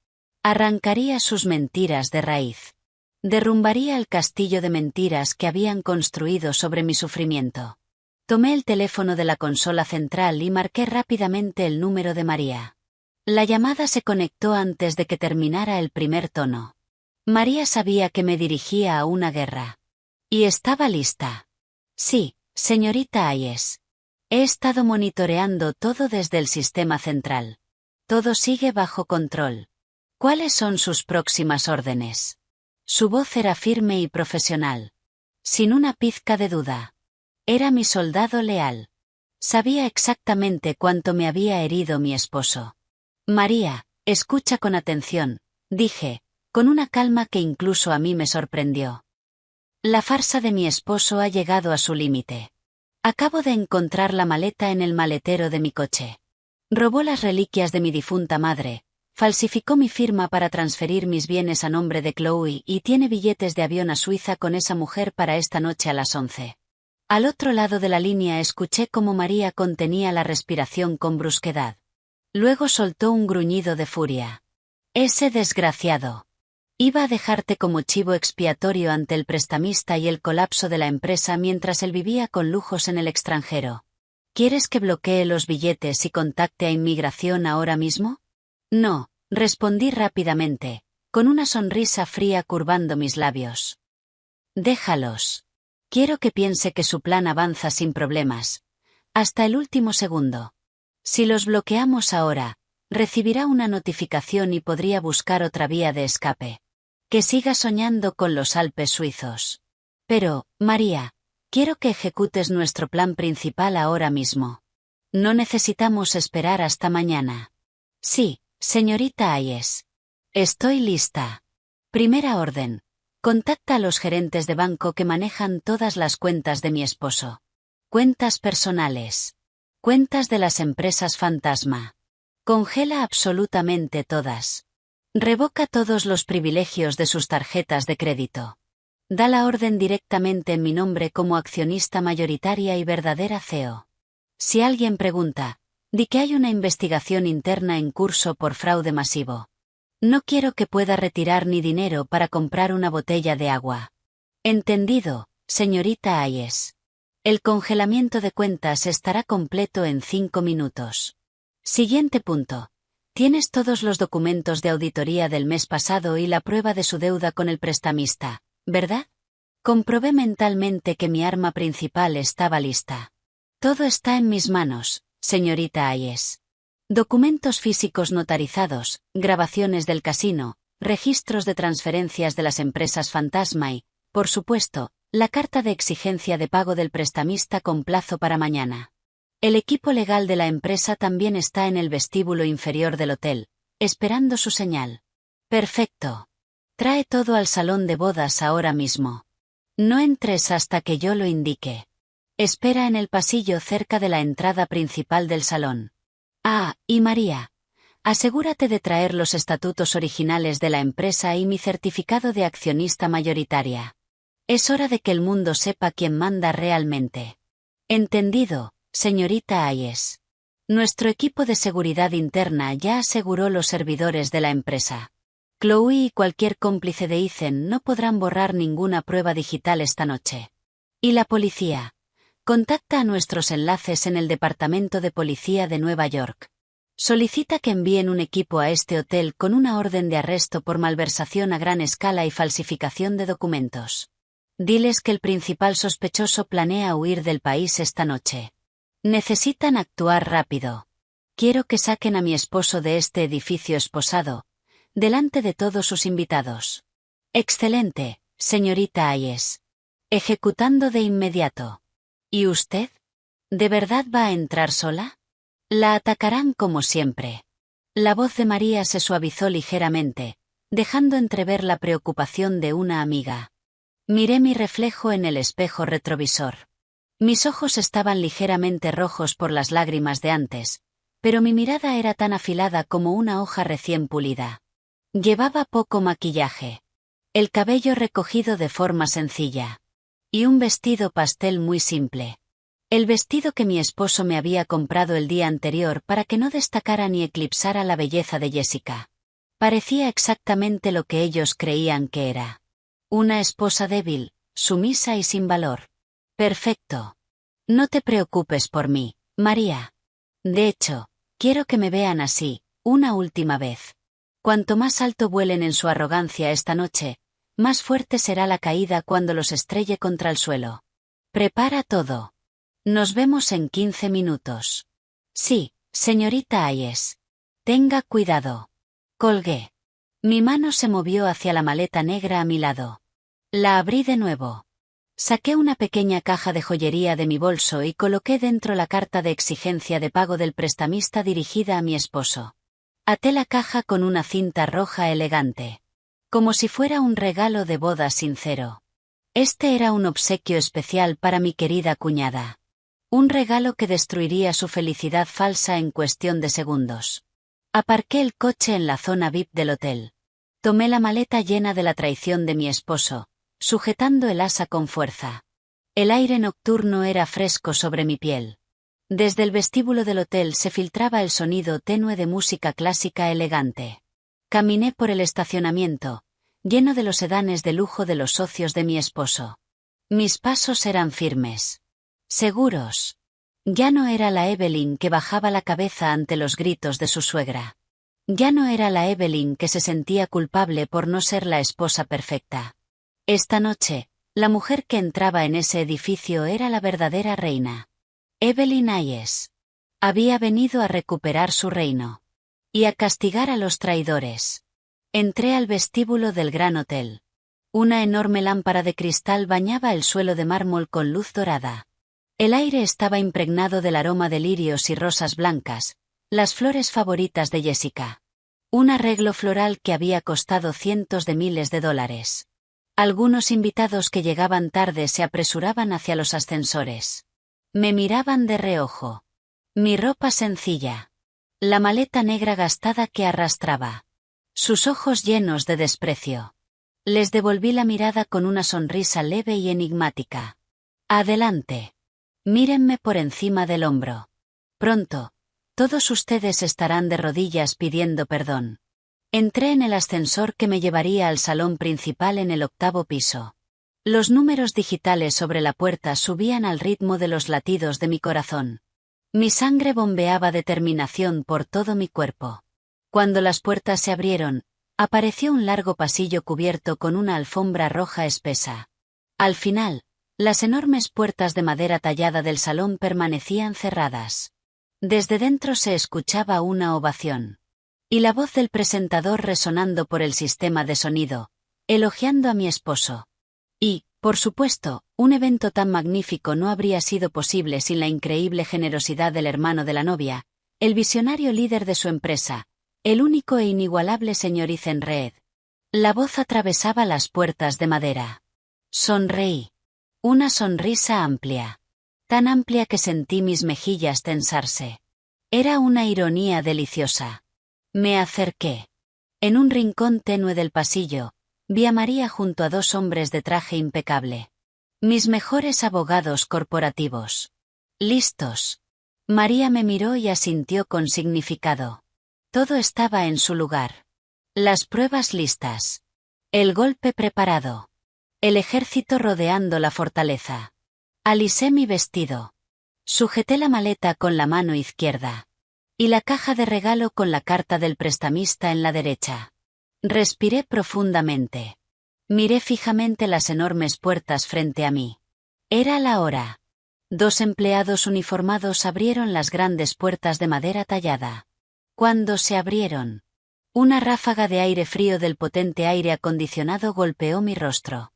arrancaría sus mentiras de raíz. Derrumbaría el castillo de mentiras que habían construido sobre mi sufrimiento. Tomé el teléfono de la consola central y marqué rápidamente el número de María. La llamada se conectó antes de que terminara el primer tono. María sabía que me dirigía a una guerra. Y estaba lista. Sí, señorita Hayes. He estado monitoreando todo desde el sistema central. Todo sigue bajo control. ¿Cuáles son sus próximas órdenes? Su voz era firme y profesional. Sin una pizca de duda. Era mi soldado leal. Sabía exactamente cuánto me había herido mi esposo. María, escucha con atención, dije, con una calma que incluso a mí me sorprendió. La farsa de mi esposo ha llegado a su límite. Acabo de encontrar la maleta en el maletero de mi coche. Robó las reliquias de mi difunta madre. Falsificó mi firma para transferir mis bienes a nombre de Chloe y tiene billetes de avión a Suiza con esa mujer para esta noche a las 11. Al otro lado de la línea escuché cómo María contenía la respiración con brusquedad. Luego soltó un gruñido de furia. Ese desgraciado. Iba a dejarte como chivo expiatorio ante el prestamista y el colapso de la empresa mientras él vivía con lujos en el extranjero. ¿Quieres que bloquee los billetes y contacte a inmigración ahora mismo? No, respondí rápidamente, con una sonrisa fría curvando mis labios. Déjalos. Quiero que piense que su plan avanza sin problemas. Hasta el último segundo. Si los bloqueamos ahora, recibirá una notificación y podría buscar otra vía de escape. Que siga soñando con los Alpes suizos. Pero, María, quiero que ejecutes nuestro plan principal ahora mismo. No necesitamos esperar hasta mañana. Sí, señorita Hayes. Estoy lista. Primera orden. Contacta a los gerentes de banco que manejan todas las cuentas de mi esposo. Cuentas personales. Cuentas de las empresas fantasma. Congela absolutamente todas. Revoca todos los privilegios de sus tarjetas de crédito. Da la orden directamente en mi nombre como accionista mayoritaria y verdadera CEO. Si alguien pregunta, Di que hay una investigación interna en curso por fraude masivo. No quiero que pueda retirar ni dinero para comprar una botella de agua. Entendido, señorita Hayes. El congelamiento de cuentas estará completo en 5 minutos. Siguiente punto. Tienes todos los documentos de auditoría del mes pasado y la prueba de su deuda con el prestamista, ¿verdad? Comprobé mentalmente que mi arma principal estaba lista. Todo está en mis manos, señorita Hayes. Documentos físicos notarizados, grabaciones del casino, registros de transferencias de las empresas fantasma y, por supuesto, la carta de exigencia de pago del prestamista con plazo para mañana. El equipo legal de la empresa también está en el vestíbulo inferior del hotel, esperando su señal. Perfecto. Trae todo al salón de bodas ahora mismo. No entres hasta que yo lo indique. Espera en el pasillo cerca de la entrada principal del salón. Ah, y María, asegúrate de traer los estatutos originales de la empresa y mi certificado de accionista mayoritaria. Es hora de que el mundo sepa quién manda realmente. Entendido, señorita Hayes. Nuestro equipo de seguridad interna ya aseguró los servidores de la empresa. Chloe y cualquier cómplice de Ethan no podrán borrar ninguna prueba digital esta noche. ¿Y la policía? Contacta a nuestros enlaces en el Departamento de Policía de Nueva York. Solicita que envíen un equipo a este hotel con una orden de arresto por malversación a gran escala y falsificación de documentos. Diles que el principal sospechoso planea huir del país esta noche. Necesitan actuar rápido. Quiero que saquen a mi esposo de este edificio esposado, delante de todos sus invitados. Excelente, señorita Hayes. Ejecutando de inmediato. ¿Y usted? ¿De verdad va a entrar sola? La atacarán como siempre. La voz de María se suavizó ligeramente, dejando entrever la preocupación de una amiga. Miré mi reflejo en el espejo retrovisor. Mis ojos estaban ligeramente rojos por las lágrimas de antes, pero mi mirada era tan afilada como una hoja recién pulida. Llevaba poco maquillaje. El cabello recogido de forma sencilla. Y un vestido pastel muy simple. El vestido que mi esposo me había comprado el día anterior para que no destacara ni eclipsara la belleza de Jessica. Parecía exactamente lo que ellos creían que era. Una esposa débil, sumisa y sin valor. Perfecto. No te preocupes por mí, María. De hecho, quiero que me vean así, una última vez. Cuanto más alto vuelen en su arrogancia esta noche, más fuerte será la caída cuando los estrelle contra el suelo. Prepara todo. Nos vemos en 15 minutos. Sí, señorita Hayes. Tenga cuidado. Colgué. Mi mano se movió hacia la maleta negra a mi lado. La abrí de nuevo. Saqué una pequeña caja de joyería de mi bolso y coloqué dentro la carta de exigencia de pago del prestamista dirigida a mi esposo. Até la caja con una cinta roja elegante. Como si fuera un regalo de boda sincero. Este era un obsequio especial para mi querida cuñada. Un regalo que destruiría su felicidad falsa en cuestión de segundos. Aparqué el coche en la zona VIP del hotel. Tomé la maleta llena de la traición de mi esposo, sujetando el asa con fuerza. El aire nocturno era fresco sobre mi piel. Desde el vestíbulo del hotel se filtraba el sonido tenue de música clásica elegante. Caminé por el estacionamiento, lleno de los sedanes de lujo de los socios de mi esposo. Mis pasos eran firmes. Seguros. Ya no era la Evelyn que bajaba la cabeza ante los gritos de su suegra. Ya no era la Evelyn que se sentía culpable por no ser la esposa perfecta. Esta noche, la mujer que entraba en ese edificio era la verdadera reina. Evelyn Hayes. Había venido a recuperar su reino. Y a castigar a los traidores. Entré al vestíbulo del Gran Hotel. Una enorme lámpara de cristal bañaba el suelo de mármol con luz dorada. El aire estaba impregnado del aroma de lirios y rosas blancas, las flores favoritas de Jessica. Un arreglo floral que había costado cientos de miles de dólares. Algunos invitados que llegaban tarde se apresuraban hacia los ascensores. Me miraban de reojo. Mi ropa sencilla. La maleta negra gastada que arrastraba. Sus ojos llenos de desprecio. Les devolví la mirada con una sonrisa leve y enigmática. Adelante. Mírenme por encima del hombro. Pronto, Todos ustedes estarán de rodillas pidiendo perdón. Entré en el ascensor que me llevaría al salón principal en el 8º piso. Los números digitales sobre la puerta subían al ritmo de los latidos de mi corazón. Mi sangre bombeaba determinación por todo mi cuerpo. Cuando las puertas se abrieron, apareció un largo pasillo cubierto con una alfombra roja espesa. Al final, las enormes puertas de madera tallada del salón permanecían cerradas. Desde dentro se escuchaba una ovación. Y la voz del presentador resonando por el sistema de sonido, elogiando a mi esposo. Y, por supuesto, un evento tan magnífico no habría sido posible sin la increíble generosidad del hermano de la novia, el visionario líder de su empresa, el único e inigualable señor Ethan Reed. La voz atravesaba las puertas de madera. Sonreí. Una sonrisa amplia. Tan amplia que sentí mis mejillas tensarse. Era una ironía deliciosa. Me acerqué. En un rincón tenue del pasillo, vi a María junto a 2 hombres de traje impecable. Mis mejores abogados corporativos. ¿Listos? María me miró y asintió con significado. Todo estaba en su lugar. Las pruebas listas. El golpe preparado. El ejército rodeando la fortaleza. Alisé mi vestido. Sujeté la maleta con la mano izquierda. Y la caja de regalo con la carta del prestamista en la derecha. Respiré profundamente. Miré fijamente las enormes puertas frente a mí. Era la hora. 2 empleados uniformados abrieron las grandes puertas de madera tallada. Cuando se abrieron, una ráfaga de aire frío del potente aire acondicionado golpeó mi rostro.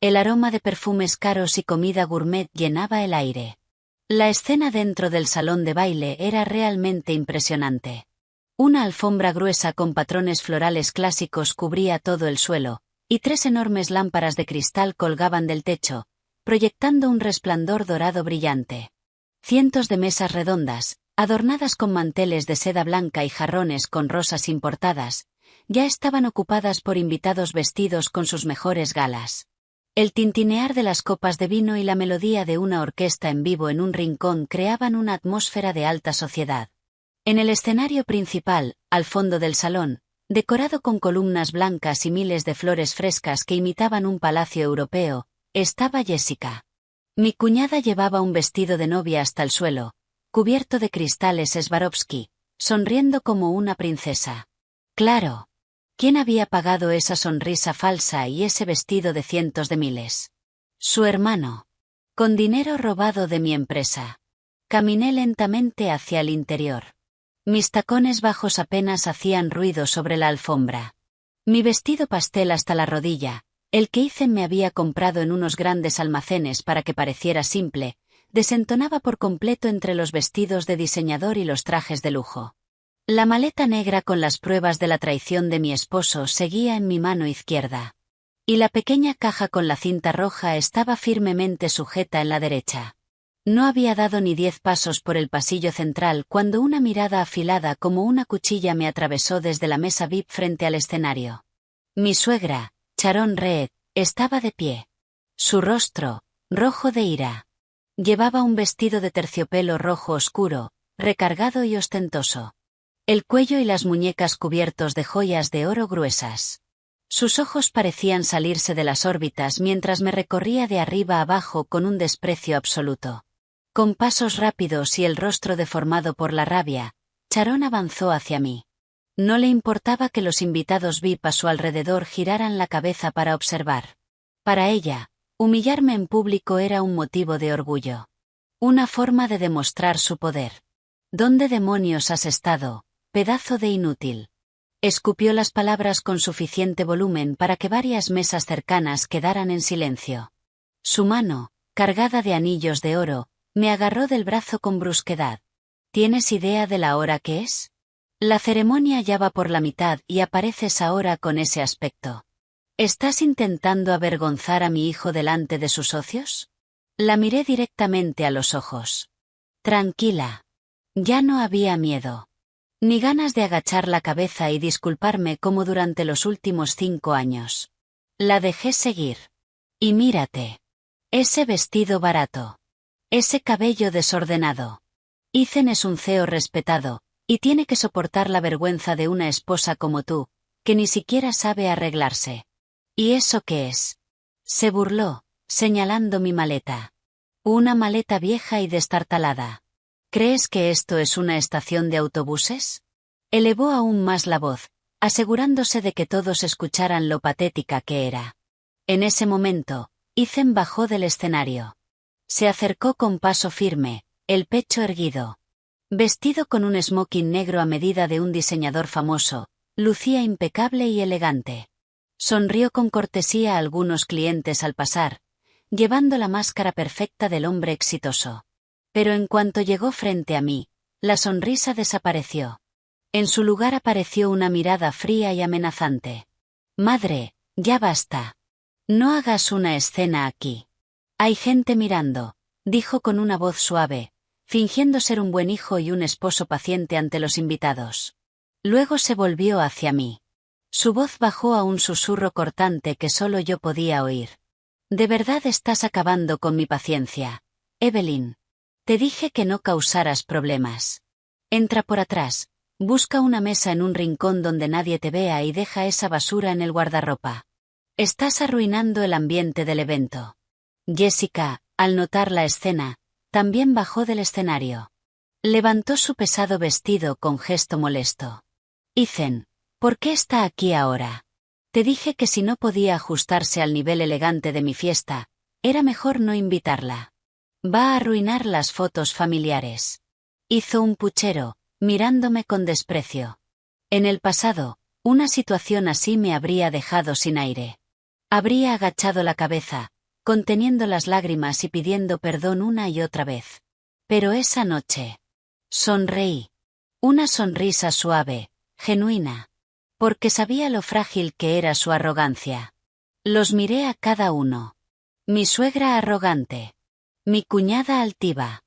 El aroma de perfumes caros y comida gourmet llenaba el aire. La escena dentro del salón de baile era realmente impresionante. Una alfombra gruesa con patrones florales clásicos cubría todo el suelo, y 3 enormes lámparas de cristal colgaban del techo, proyectando un resplandor dorado brillante. Cientos de mesas redondas, adornadas con manteles de seda blanca y jarrones con rosas importadas, ya estaban ocupadas por invitados vestidos con sus mejores galas. El tintinear de las copas de vino y la melodía de una orquesta en vivo en un rincón creaban una atmósfera de alta sociedad. En el escenario principal, al fondo del salón, decorado con columnas blancas y miles de flores frescas que imitaban un palacio europeo, estaba Jessica. Mi cuñada llevaba un vestido de novia hasta el suelo, cubierto de cristales Swarovski, sonriendo como una princesa. Claro. ¿Quién había pagado esa sonrisa falsa y ese vestido de cientos de miles? Su hermano. Con dinero robado de mi empresa. Caminé lentamente hacia el interior. Mis tacones bajos apenas hacían ruido sobre la alfombra. Mi vestido pastel hasta la rodilla, el que Ethan me había comprado en unos grandes almacenes para que pareciera simple, desentonaba por completo entre los vestidos de diseñador y los trajes de lujo. La maleta negra con las pruebas de la traición de mi esposo seguía en mi mano izquierda. Y la pequeña caja con la cinta roja estaba firmemente sujeta en la derecha. No había dado ni 10 pasos por el pasillo central cuando una mirada afilada como una cuchilla me atravesó desde la mesa VIP frente al escenario. Mi suegra, Sharon Reed, estaba de pie. Su rostro, rojo de ira. Llevaba un vestido de terciopelo rojo oscuro, recargado y ostentoso. El cuello y las muñecas cubiertos de joyas de oro gruesas. Sus ojos parecían salirse de las órbitas mientras me recorría de arriba a abajo con un desprecio absoluto. Con pasos rápidos y el rostro deformado por la rabia, Sharon avanzó hacia mí. No le importaba que los invitados VIP a su alrededor giraran la cabeza para observar. Para ella, humillarme en público era un motivo de orgullo. Una forma de demostrar su poder. ¿Dónde demonios has estado, pedazo de inútil? Escupió las palabras con suficiente volumen para que varias mesas cercanas quedaran en silencio. Su mano, cargada de anillos de oro, me agarró del brazo con brusquedad. ¿Tienes idea de la hora que es? La ceremonia ya va por la mitad y apareces ahora con ese aspecto. ¿Estás intentando avergonzar a mi hijo delante de sus socios? La miré directamente a los ojos. Tranquila. Ya no había miedo. Ni ganas de agachar la cabeza y disculparme como durante los últimos 5 años. La dejé seguir. Y mírate. Ese vestido barato. Ese cabello desordenado. Ethan es un CEO respetado, y tiene que soportar la vergüenza de una esposa como tú, que ni siquiera sabe arreglarse. ¿Y eso qué es? Se burló, señalando mi maleta. Una maleta vieja y destartalada. ¿Crees que esto es una estación de autobuses? Elevó aún más la voz, asegurándose de que todos escucharan lo patética que era. En ese momento, Ethan bajó del escenario. Se acercó con paso firme, el pecho erguido. Vestido con un smoking negro a medida de un diseñador famoso, lucía impecable y elegante. Sonrió con cortesía a algunos clientes al pasar, llevando la máscara perfecta del hombre exitoso. Pero en cuanto llegó frente a mí, la sonrisa desapareció. En su lugar apareció una mirada fría y amenazante. Madre, ya basta. No hagas una escena aquí. Hay gente mirando, dijo con una voz suave, fingiendo ser un buen hijo y un esposo paciente ante los invitados. Luego se volvió hacia mí. Su voz bajó a un susurro cortante que solo yo podía oír. De verdad estás acabando con mi paciencia, Evelyn. Te dije que no causaras problemas. Entra por atrás, busca una mesa en un rincón donde nadie te vea y deja esa basura en el guardarropa. Estás arruinando el ambiente del evento. Jessica, al notar la escena, también bajó del escenario. Levantó su pesado vestido con gesto molesto. Ethan, ¿por qué está aquí ahora? Te dije que si no podía ajustarse al nivel elegante de mi fiesta, era mejor no invitarla. Va a arruinar las fotos familiares. Hizo un puchero, mirándome con desprecio. En el pasado, una situación así me habría dejado sin aire. Habría agachado la cabeza, conteniendo las lágrimas y pidiendo perdón una y otra vez. Pero esa noche, sonreí. Una sonrisa suave, genuina. Porque sabía lo frágil que era su arrogancia. Los miré a cada uno. Mi suegra arrogante. Mi cuñada altiva.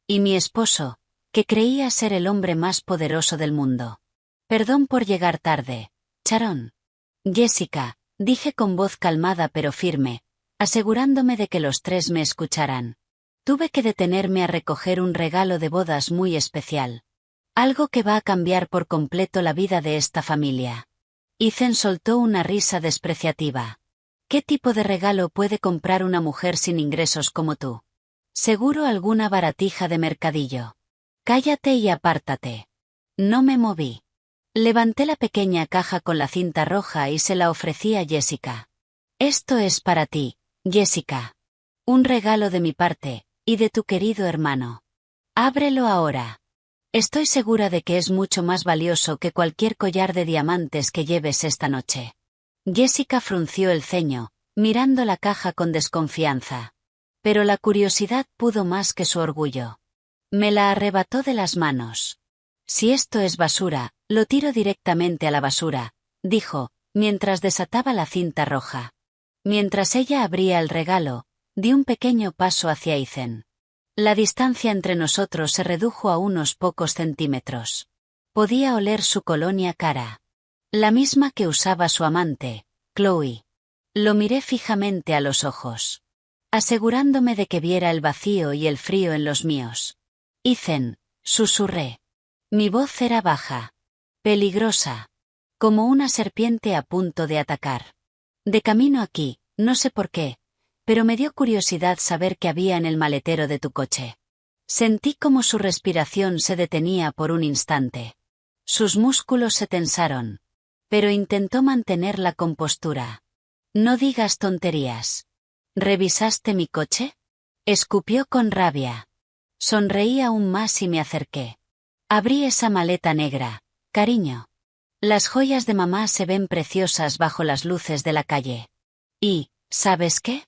Y mi esposo, que creía ser el hombre más poderoso del mundo. Perdón por llegar tarde, Sharon. Jessica, dije con voz calmada pero firme, asegurándome de que los tres me escucharan. Tuve que detenerme a recoger un regalo de bodas muy especial. Algo que va a cambiar por completo la vida de esta familia. Ethan soltó una risa despreciativa. ¿Qué tipo de regalo puede comprar una mujer sin ingresos como tú? Seguro alguna baratija de mercadillo. Cállate y apártate. No me moví. Levanté la pequeña caja con la cinta roja y se la ofrecí a Jessica. Esto es para ti, Jessica. Un regalo de mi parte, y de tu querido hermano. Ábrelo ahora. Estoy segura de que es mucho más valioso que cualquier collar de diamantes que lleves esta noche. Jessica frunció el ceño, mirando la caja con desconfianza. Pero la curiosidad pudo más que su orgullo. Me la arrebató de las manos. Si esto es basura, lo tiro directamente a la basura, dijo, mientras desataba la cinta roja. Mientras ella abría el regalo, di un pequeño paso hacia Ethan. La distancia entre nosotros se redujo a unos pocos centímetros. Podía oler su colonia cara. La misma que usaba su amante, Chloe. Lo miré fijamente a los ojos. Asegurándome de que viera el vacío y el frío en los míos. Ethan, susurré. Mi voz era baja. Peligrosa. Como una serpiente a punto de atacar. De camino aquí, no sé por qué, pero me dio curiosidad saber qué había en el maletero de tu coche. Sentí como su respiración se detenía por un instante. Sus músculos se tensaron. Pero intentó mantener la compostura. No digas tonterías. ¿Revisaste mi coche? Escupió con rabia. Sonreí aún más y me acerqué. Abrí esa maleta negra, cariño. Las joyas de mamá se ven preciosas bajo las luces de la calle. Y, ¿sabes qué?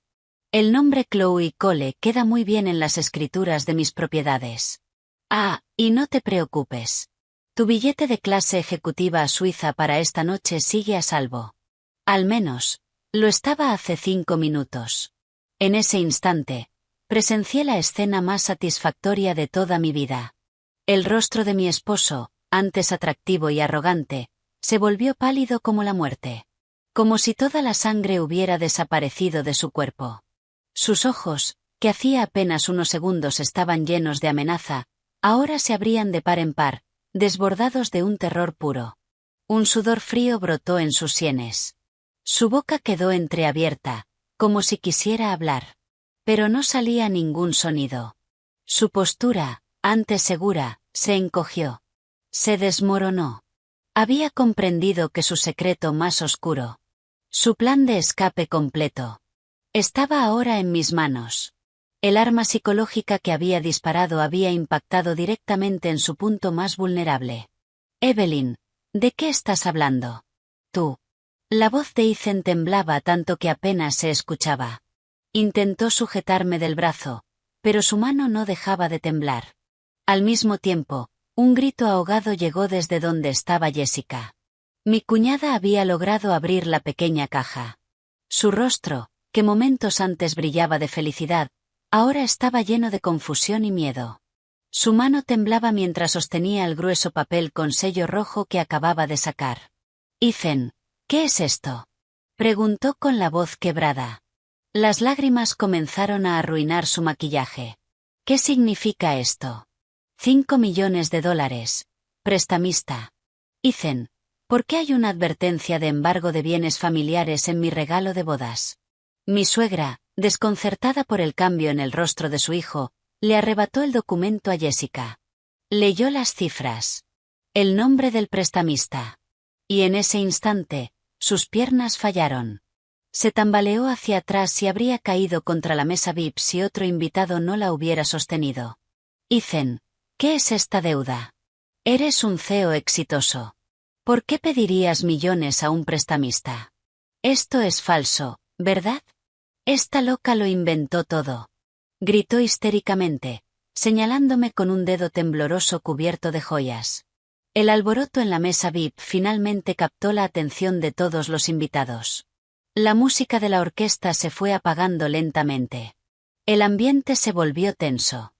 El nombre Chloe Cole queda muy bien en las escrituras de mis propiedades. Ah, y no te preocupes. Tu billete de clase ejecutiva a Suiza para esta noche sigue a salvo. Al menos, lo estaba hace 5 minutos. En ese instante, presencié la escena más satisfactoria de toda mi vida. El rostro de mi esposo, antes atractivo y arrogante, se volvió pálido como la muerte. Como si toda la sangre hubiera desaparecido de su cuerpo. Sus ojos, que hacía apenas unos segundos estaban llenos de amenaza, Ahora se abrían de par en par, desbordados de un terror puro. Un sudor frío brotó en sus sienes. Su boca quedó entreabierta, como si quisiera hablar. Pero no salía ningún sonido. Su postura, antes segura, se encogió. Se desmoronó. Había comprendido que su secreto más oscuro, su plan de escape completo, estaba ahora en mis manos. El arma psicológica que había disparado había impactado directamente en su punto más vulnerable. Evelyn, ¿de qué estás hablando? Tú. La voz de Ethan temblaba tanto que apenas se escuchaba. Intentó sujetarme del brazo, pero su mano no dejaba de temblar. Al mismo tiempo, un grito ahogado llegó desde donde estaba Jessica. Mi cuñada había logrado abrir la pequeña caja. Su rostro, que momentos antes brillaba de felicidad, ahora estaba lleno de confusión y miedo. Su mano temblaba mientras sostenía el grueso papel con sello rojo que acababa de sacar. Ethan, ¿qué es esto? Preguntó con la voz quebrada. Las lágrimas comenzaron a arruinar su maquillaje. ¿Qué significa esto? $5 millones. Prestamista. Ethan, ¿por qué hay una advertencia de embargo de bienes familiares en mi regalo de bodas? Mi suegra, desconcertada por el cambio en el rostro de su hijo, le arrebató el documento a Jessica. Leyó las cifras. El nombre del prestamista. Y en ese instante, sus piernas fallaron. Se tambaleó hacia atrás y habría caído contra la mesa VIP si otro invitado no la hubiera sostenido. Ethan, ¿qué es esta deuda? Eres un CEO exitoso. ¿Por qué pedirías millones a un prestamista? Esto es falso, ¿verdad? Esta loca lo inventó todo. Gritó histéricamente, señalándome con un dedo tembloroso cubierto de joyas. El alboroto en la mesa VIP finalmente captó la atención de todos los invitados. La música de la orquesta se fue apagando lentamente. El ambiente se volvió tenso.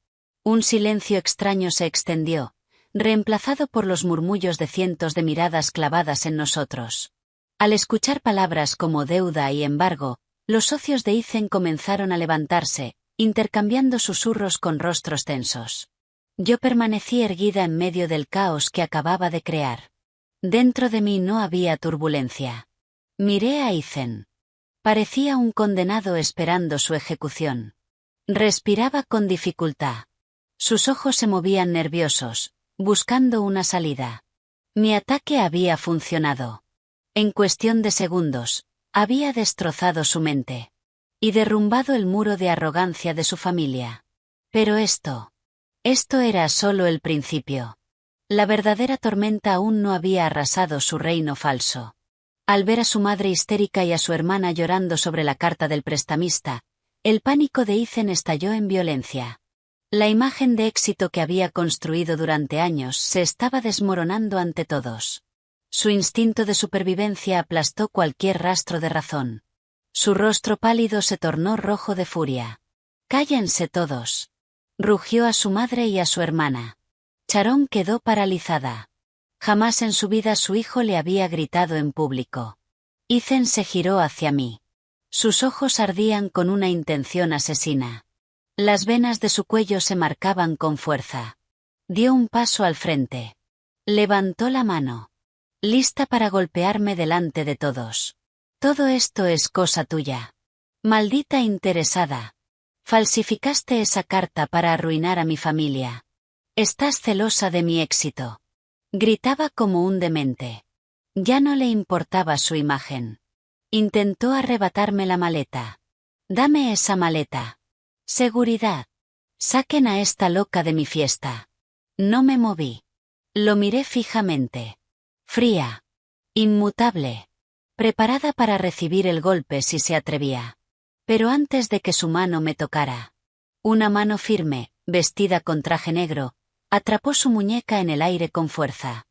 Un silencio extraño se extendió, reemplazado por los murmullos de cientos de miradas clavadas en nosotros. Al escuchar palabras como deuda y embargo, los socios de Ethan comenzaron a levantarse, intercambiando susurros con rostros tensos. Yo permanecí erguida en medio del caos que acababa de crear. Dentro de mí no había turbulencia. Miré a Ethan. Parecía un condenado esperando su ejecución. Respiraba con dificultad. Sus ojos se movían nerviosos, buscando una salida. Mi ataque había funcionado. En cuestión de segundos, había destrozado su mente. Y derrumbado el muro de arrogancia de su familia. Pero esto era solo el principio. La verdadera tormenta aún no había arrasado su reino falso. Al ver a su madre histérica y a su hermana llorando sobre la carta del prestamista, el pánico de Ethan estalló en violencia. La imagen de éxito que había construido durante años se estaba desmoronando ante todos. Su instinto de supervivencia aplastó cualquier rastro de razón. Su rostro pálido se tornó rojo de furia. «¡Cállense todos!», rugió a su madre y a su hermana. Sharon quedó paralizada. Jamás en su vida su hijo le había gritado en público. Ethan se giró hacia mí. Sus ojos ardían con una intención asesina. Las venas de su cuello se marcaban con fuerza. Dio un paso al frente. Levantó la mano. Lista para golpearme delante de todos. «Todo esto es cosa tuya. Maldita interesada. Falsificaste esa carta para arruinar a mi familia. Estás celosa de mi éxito». Gritaba como un demente. Ya no le importaba su imagen. Intentó arrebatarme la maleta. «Dame esa maleta». «Seguridad. Saquen a esta loca de mi fiesta». No me moví. Lo miré fijamente. Fría. Inmutable. Preparada para recibir el golpe si se atrevía. Pero antes de que su mano me tocara. Una mano firme, vestida con traje negro, atrapó su muñeca en el aire con fuerza.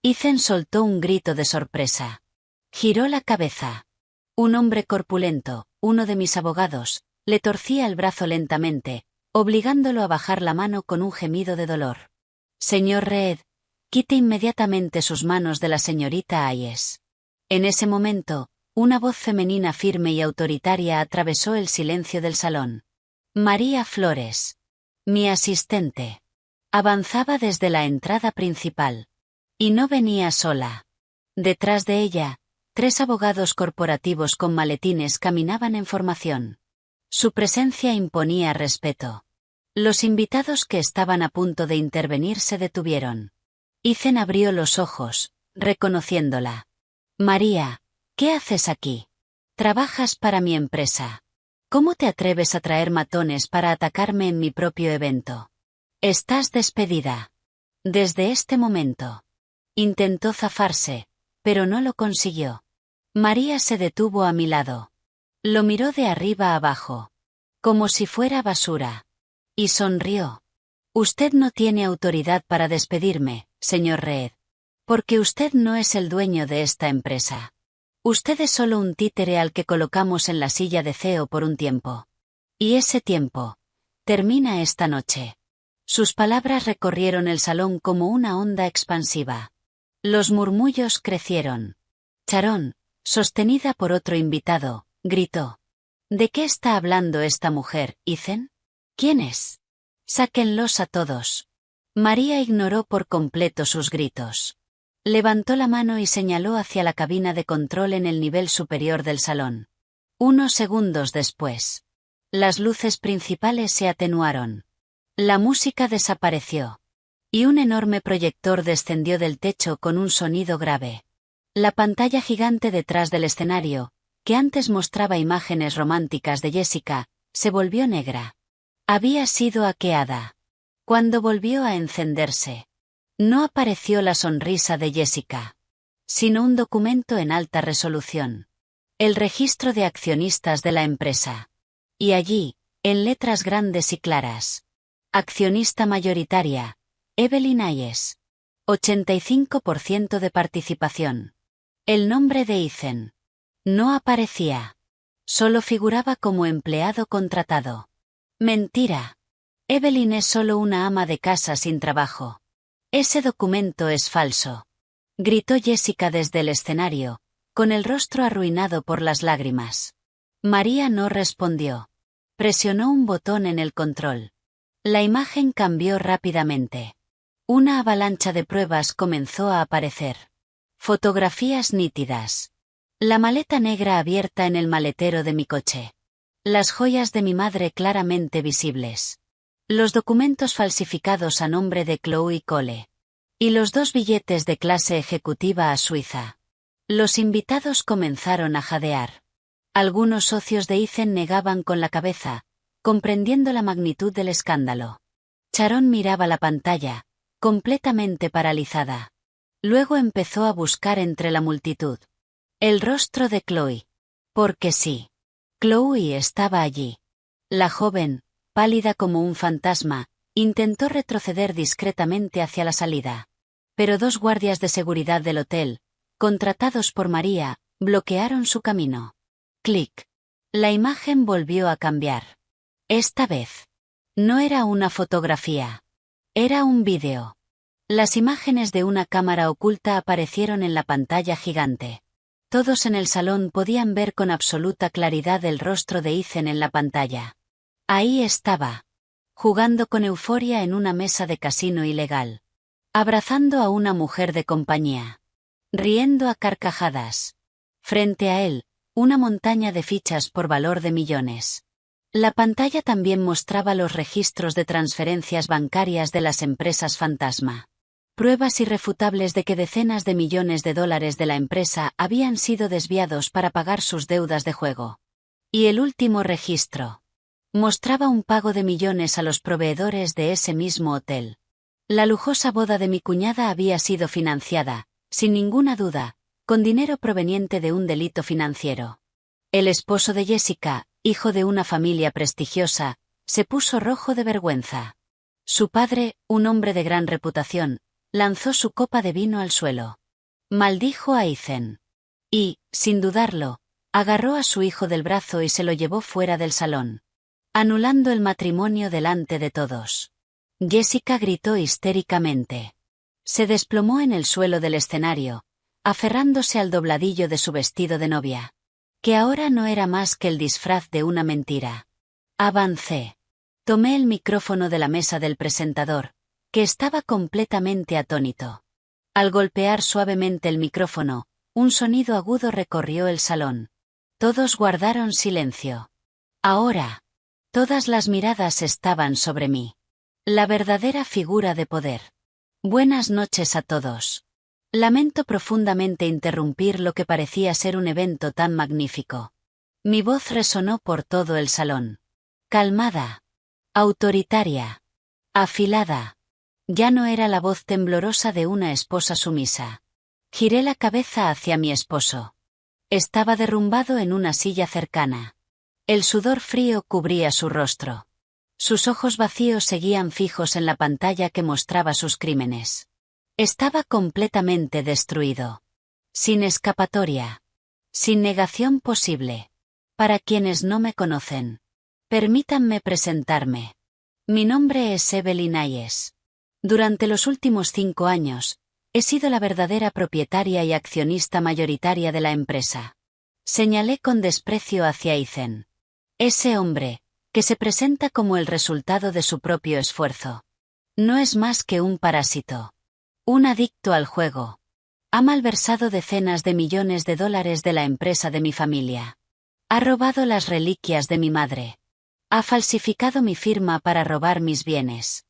Ethan soltó un grito de sorpresa. Giró la cabeza. Un hombre corpulento, uno de mis abogados, le torcía el brazo lentamente, obligándolo a bajar la mano con un gemido de dolor. «Señor Reed, quite inmediatamente sus manos de la señorita Hayes». En ese momento, una voz femenina firme y autoritaria atravesó el silencio del salón. «María Flores. Mi asistente». Avanzaba desde la entrada principal. Y no venía sola. Detrás de ella, 3 abogados corporativos con maletines caminaban en formación. Su presencia imponía respeto. Los invitados que estaban a punto de intervenir se detuvieron. Ethan abrió los ojos, reconociéndola. María, ¿qué haces aquí? Trabajas para mi empresa. ¿Cómo te atreves a traer matones para atacarme en mi propio evento? Estás despedida. Desde este momento. Intentó zafarse, pero no lo consiguió. María se detuvo a mi lado. Lo miró de arriba abajo. Como si fuera basura. Y sonrió. Usted no tiene autoridad para despedirme, señor Reed. Porque usted no es el dueño de esta empresa. Usted es solo un títere al que colocamos en la silla de CEO por un tiempo. Y ese tiempo termina esta noche. Sus palabras recorrieron el salón como una onda expansiva. Los murmullos crecieron. Sharon, sostenida por otro invitado, gritó. ¿De qué está hablando esta mujer, Ethan? ¿Quién es? Sáquenlos a todos. María ignoró por completo sus gritos. Levantó la mano y señaló hacia la cabina de control en el nivel superior del salón. Unos segundos después. Las luces principales se atenuaron. La música desapareció. Y un enorme proyector descendió del techo con un sonido grave. La pantalla gigante detrás del escenario, que antes mostraba imágenes románticas de Jessica, se volvió negra. Había sido hackeada. Cuando volvió a encenderse, no apareció la sonrisa de Jessica, sino un documento en alta resolución. El registro de accionistas de la empresa. Y allí, en letras grandes y claras. Accionista mayoritaria. Evelyn Hayes. 85% de participación. El nombre de Ethan. No aparecía. Solo figuraba como empleado contratado. Mentira. Evelyn es solo una ama de casa sin trabajo. Ese documento es falso. Gritó Jessica desde el escenario, con el rostro arruinado por las lágrimas. María no respondió. Presionó un botón en el control. La imagen cambió rápidamente. Una avalancha de pruebas comenzó a aparecer. Fotografías nítidas. La maleta negra abierta en el maletero de mi coche. Las joyas de mi madre claramente visibles. Los documentos falsificados a nombre de Chloe Cole. Y los 2 billetes de clase ejecutiva a Suiza. Los invitados comenzaron a jadear. Algunos socios de Ethan negaban con la cabeza, comprendiendo la magnitud del escándalo. Sharon miraba la pantalla, completamente paralizada. Luego empezó a buscar entre la multitud. El rostro de Chloe. Porque sí. Chloe estaba allí. La joven, pálida como un fantasma, intentó retroceder discretamente hacia la salida. Pero 2 guardias de seguridad del hotel, contratados por María, bloquearon su camino. Clic. La imagen volvió a cambiar. Esta vez. No era una fotografía. Era un vídeo. Las imágenes de una cámara oculta aparecieron en la pantalla gigante. Todos en el salón podían ver con absoluta claridad el rostro de Ethan en la pantalla. Ahí estaba. Jugando con euforia en una mesa de casino ilegal. Abrazando a una mujer de compañía. Riendo a carcajadas. Frente a él, una montaña de fichas por valor de millones. La pantalla también mostraba los registros de transferencias bancarias de las empresas fantasma. Pruebas irrefutables de que decenas de millones de dólares de la empresa habían sido desviados para pagar sus deudas de juego. Y el último registro. Mostraba un pago de millones a los proveedores de ese mismo hotel. La lujosa boda de mi cuñada había sido financiada, sin ninguna duda, con dinero proveniente de un delito financiero. El esposo de Jessica, hijo de una familia prestigiosa, se puso rojo de vergüenza. Su padre, un hombre de gran reputación, lanzó su copa de vino al suelo. Maldijo a Ethan. Y, sin dudarlo, agarró a su hijo del brazo y se lo llevó fuera del salón. Anulando el matrimonio delante de todos. Jessica gritó histéricamente. Se desplomó en el suelo del escenario, aferrándose al dobladillo de su vestido de novia. Que ahora no era más que el disfraz de una mentira. Avancé. Tomé el micrófono de la mesa del presentador, que estaba completamente atónito. Al golpear suavemente el micrófono, un sonido agudo recorrió el salón. Todos guardaron silencio. Ahora, todas las miradas estaban sobre mí. La verdadera figura de poder. Buenas noches a todos. Lamento profundamente interrumpir lo que parecía ser un evento tan magnífico. Mi voz resonó por todo el salón. Calmada. Autoritaria. Afilada. Ya no era la voz temblorosa de una esposa sumisa. Giré la cabeza hacia mi esposo. Estaba derrumbado en una silla cercana. El sudor frío cubría su rostro. Sus ojos vacíos seguían fijos en la pantalla que mostraba sus crímenes. Estaba completamente destruido. Sin escapatoria. Sin negación posible. Para quienes no me conocen, permítanme presentarme. Mi nombre es Evelyn Hayes. Durante los últimos 5 años, he sido la verdadera propietaria y accionista mayoritaria de la empresa. Señalé con desprecio hacia Ethan. Ese hombre, que se presenta como el resultado de su propio esfuerzo. No es más que un parásito. Un adicto al juego. Ha malversado decenas de millones de dólares de la empresa de mi familia. Ha robado las reliquias de mi madre. Ha falsificado mi firma para robar mis bienes.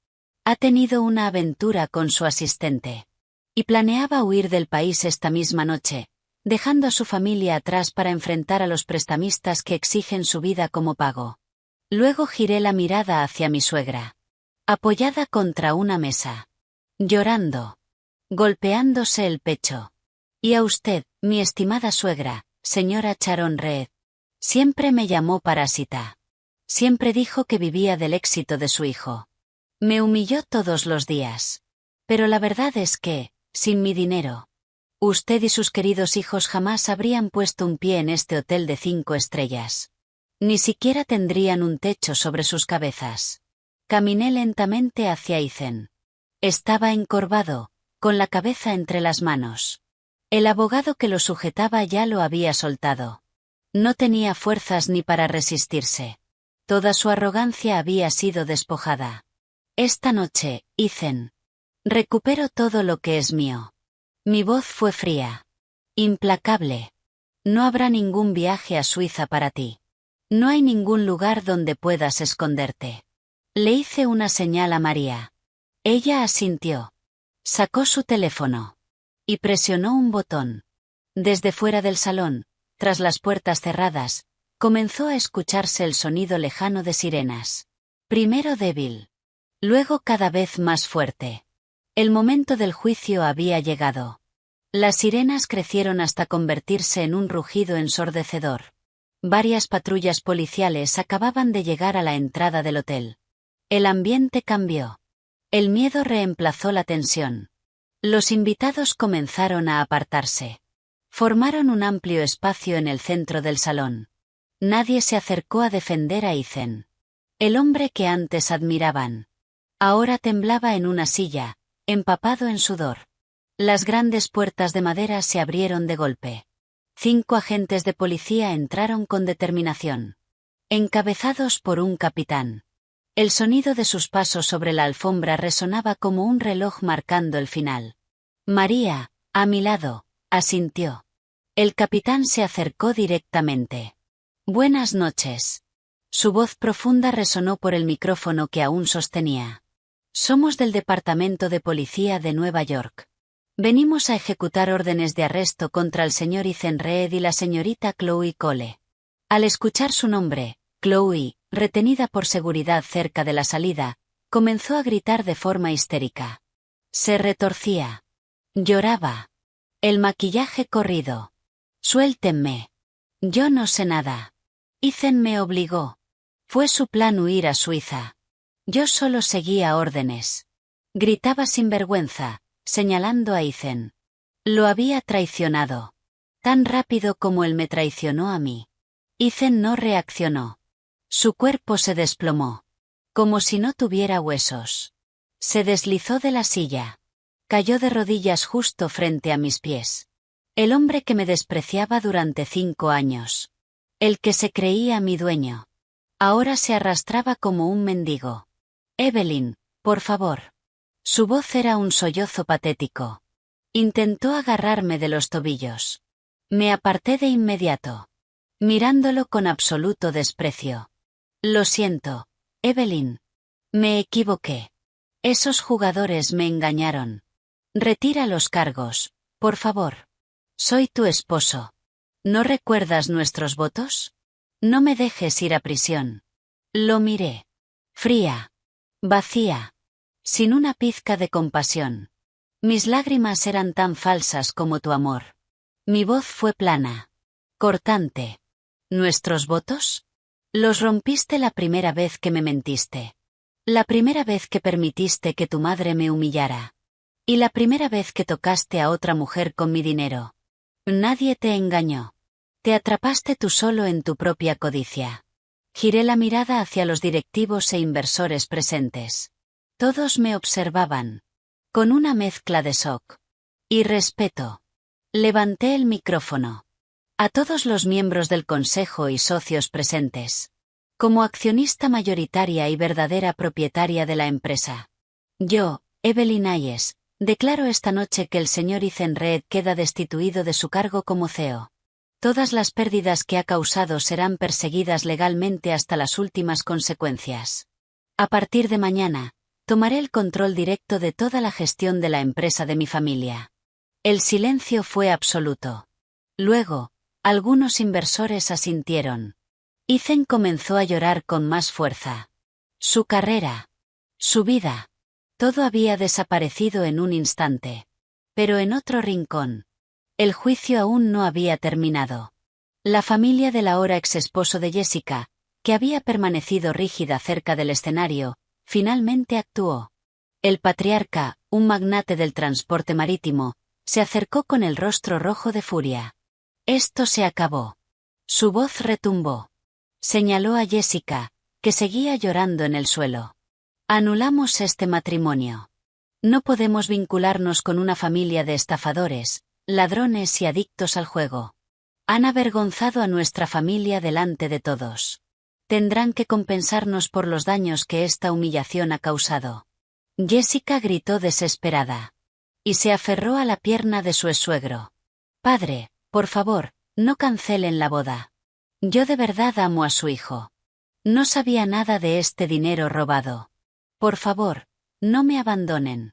Ha tenido una aventura con su asistente. Y planeaba huir del país esta misma noche, dejando a su familia atrás para enfrentar a los prestamistas que exigen su vida como pago. Luego giré la mirada hacia mi suegra. Apoyada contra una mesa. Llorando. Golpeándose el pecho. Y a usted, mi estimada suegra, señora Sharon Reed. Siempre me llamó parásita. Siempre dijo que vivía del éxito de su hijo. Me humilló todos los días. Pero la verdad es que, sin mi dinero, usted y sus queridos hijos jamás habrían puesto un pie en este hotel de 5 estrellas. Ni siquiera tendrían un techo sobre sus cabezas. Caminé lentamente hacia Ethan. Estaba encorvado, con la cabeza entre las manos. El abogado que lo sujetaba ya lo había soltado. No tenía fuerzas ni para resistirse. Toda su arrogancia había sido despojada. Esta noche, Ethan. Recupero todo lo que es mío. Mi voz fue fría. Implacable. No habrá ningún viaje a Suiza para ti. No hay ningún lugar donde puedas esconderte. Le hice una señal a María. Ella asintió. Sacó su teléfono. Y presionó un botón. Desde fuera del salón, tras las puertas cerradas, comenzó a escucharse el sonido lejano de sirenas. Primero débil. Luego cada vez más fuerte. El momento del juicio había llegado. Las sirenas crecieron hasta convertirse en un rugido ensordecedor. Varias patrullas policiales acababan de llegar a la entrada del hotel. El ambiente cambió. El miedo reemplazó la tensión. Los invitados comenzaron a apartarse. Formaron un amplio espacio en el centro del salón. Nadie se acercó a defender a Ethan. El hombre que antes admiraban. Ahora temblaba en una silla, empapado en sudor. Las grandes puertas de madera se abrieron de golpe. 5 agentes de policía entraron con determinación. Encabezados por un capitán. El sonido de sus pasos sobre la alfombra resonaba como un reloj marcando el final. María, a mi lado, asintió. El capitán se acercó directamente. Buenas noches. Su voz profunda resonó por el micrófono que aún sostenía. Somos del Departamento de Policía de Nueva York. Venimos a ejecutar órdenes de arresto contra el señor Ethan Reed y la señorita Chloe Cole. Al escuchar su nombre, Chloe, retenida por seguridad cerca de la salida, comenzó a gritar de forma histérica. Se retorcía. Lloraba. El maquillaje corrido. Suéltenme. Yo no sé nada. Ethan me obligó. Fue su plan huir a Suiza. Yo solo seguía órdenes. Gritaba sin vergüenza, señalando a Ethan. Lo había traicionado. Tan rápido como él me traicionó a mí. Ethan no reaccionó. Su cuerpo se desplomó. Como si no tuviera huesos. Se deslizó de la silla. Cayó de rodillas justo frente a mis pies. El hombre que me despreciaba durante 5 años. El que se creía mi dueño. Ahora se arrastraba como un mendigo. Evelyn, por favor. Su voz era un sollozo patético. Intentó agarrarme de los tobillos. Me aparté de inmediato, mirándolo con absoluto desprecio. Lo siento, Evelyn. Me equivoqué. Esos jugadores me engañaron. Retira los cargos, por favor. Soy tu esposo. ¿No recuerdas nuestros votos? No me dejes ir a prisión. Lo miré. Fría. Vacía. Sin una pizca de compasión. Mis lágrimas eran tan falsas como tu amor. Mi voz fue plana. Cortante. ¿Nuestros votos? Los rompiste la primera vez que me mentiste. La primera vez que permitiste que tu madre me humillara. Y la primera vez que tocaste a otra mujer con mi dinero. Nadie te engañó. Te atrapaste tú solo en tu propia codicia. Giré la mirada hacia los directivos e inversores presentes. Todos me observaban. Con una mezcla de shock y respeto. Levanté el micrófono. A todos los miembros del consejo y socios presentes. Como accionista mayoritaria y verdadera propietaria de la empresa. Yo, Evelyn Hayes, declaro esta noche que el señor Ethan Reed queda destituido de su cargo como CEO. Todas las pérdidas que ha causado serán perseguidas legalmente hasta las últimas consecuencias. A partir de mañana, tomaré el control directo de toda la gestión de la empresa de mi familia. El silencio fue absoluto. Luego, algunos inversores asintieron. Ethan comenzó a llorar con más fuerza. Su carrera. Su vida. Todo había desaparecido en un instante. Pero en otro rincón. El juicio aún no había terminado. La familia del ahora exesposo de Jessica, que había permanecido rígida cerca del escenario, finalmente actuó. El patriarca, un magnate del transporte marítimo, se acercó con el rostro rojo de furia. Esto se acabó. Su voz retumbó. Señaló a Jessica, que seguía llorando en el suelo. Anulamos este matrimonio. No podemos vincularnos con una familia de estafadores, ladrones y adictos al juego. Han avergonzado a nuestra familia delante de todos. Tendrán que compensarnos por los daños que esta humillación ha causado. Jessica gritó desesperada. Y se aferró a la pierna de su suegro. Padre, por favor, no cancelen la boda. Yo de verdad amo a su hijo. No sabía nada de este dinero robado. Por favor, no me abandonen.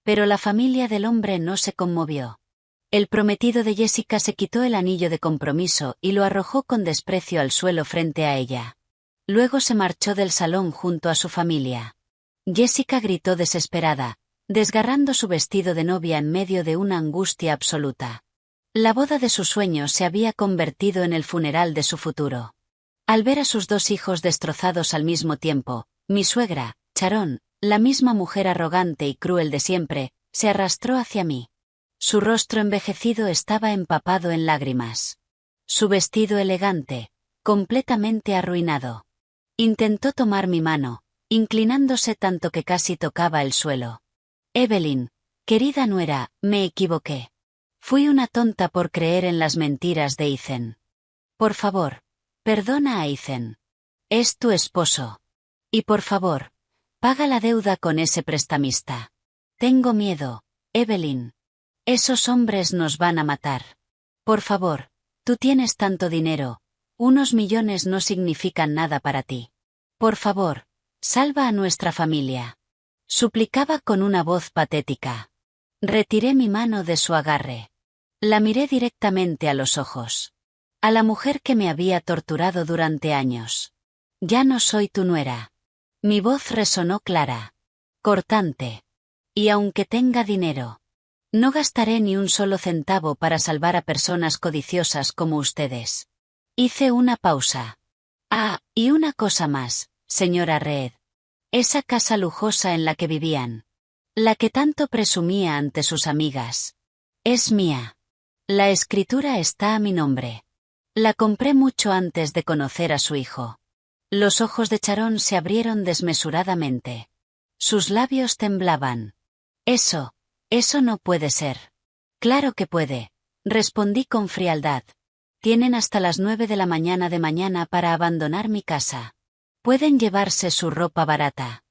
Pero la familia del hombre no se conmovió. El prometido de Jessica se quitó el anillo de compromiso y lo arrojó con desprecio al suelo frente a ella. Luego se marchó del salón junto a su familia. Jessica gritó desesperada, desgarrando su vestido de novia en medio de una angustia absoluta. La boda de sus sueños se había convertido en el funeral de su futuro. Al ver a sus dos hijos destrozados al mismo tiempo, mi suegra, Sharon, la misma mujer arrogante y cruel de siempre, se arrastró hacia mí. Su rostro envejecido estaba empapado en lágrimas. Su vestido elegante, completamente arruinado. Intentó tomar mi mano, inclinándose tanto que casi tocaba el suelo. Evelyn, querida nuera, me equivoqué. Fui una tonta por creer en las mentiras de Ethan. Por favor, perdona a Ethan. Es tu esposo. Y por favor, paga la deuda con ese prestamista. Tengo miedo, Evelyn. Esos hombres nos van a matar. Por favor, tú tienes tanto dinero, unos millones no significan nada para ti. Por favor, salva a nuestra familia. Suplicaba con una voz patética. Retiré mi mano de su agarre. La miré directamente a los ojos. A la mujer que me había torturado durante años. Ya no soy tu nuera. Mi voz resonó clara. Cortante. Y aunque tenga dinero, no gastaré ni un solo centavo para salvar a personas codiciosas como ustedes. Hice una pausa. Ah, y una cosa más, señora Reed. Esa casa lujosa en la que vivían. La que tanto presumía ante sus amigas. Es mía. La escritura está a mi nombre. La compré mucho antes de conocer a su hijo. Los ojos de Sharon se abrieron desmesuradamente. Sus labios temblaban. Eso no puede ser. Claro que puede, respondí con frialdad. Tienen hasta las 9 de la mañana para abandonar mi casa. Pueden llevarse su ropa barata.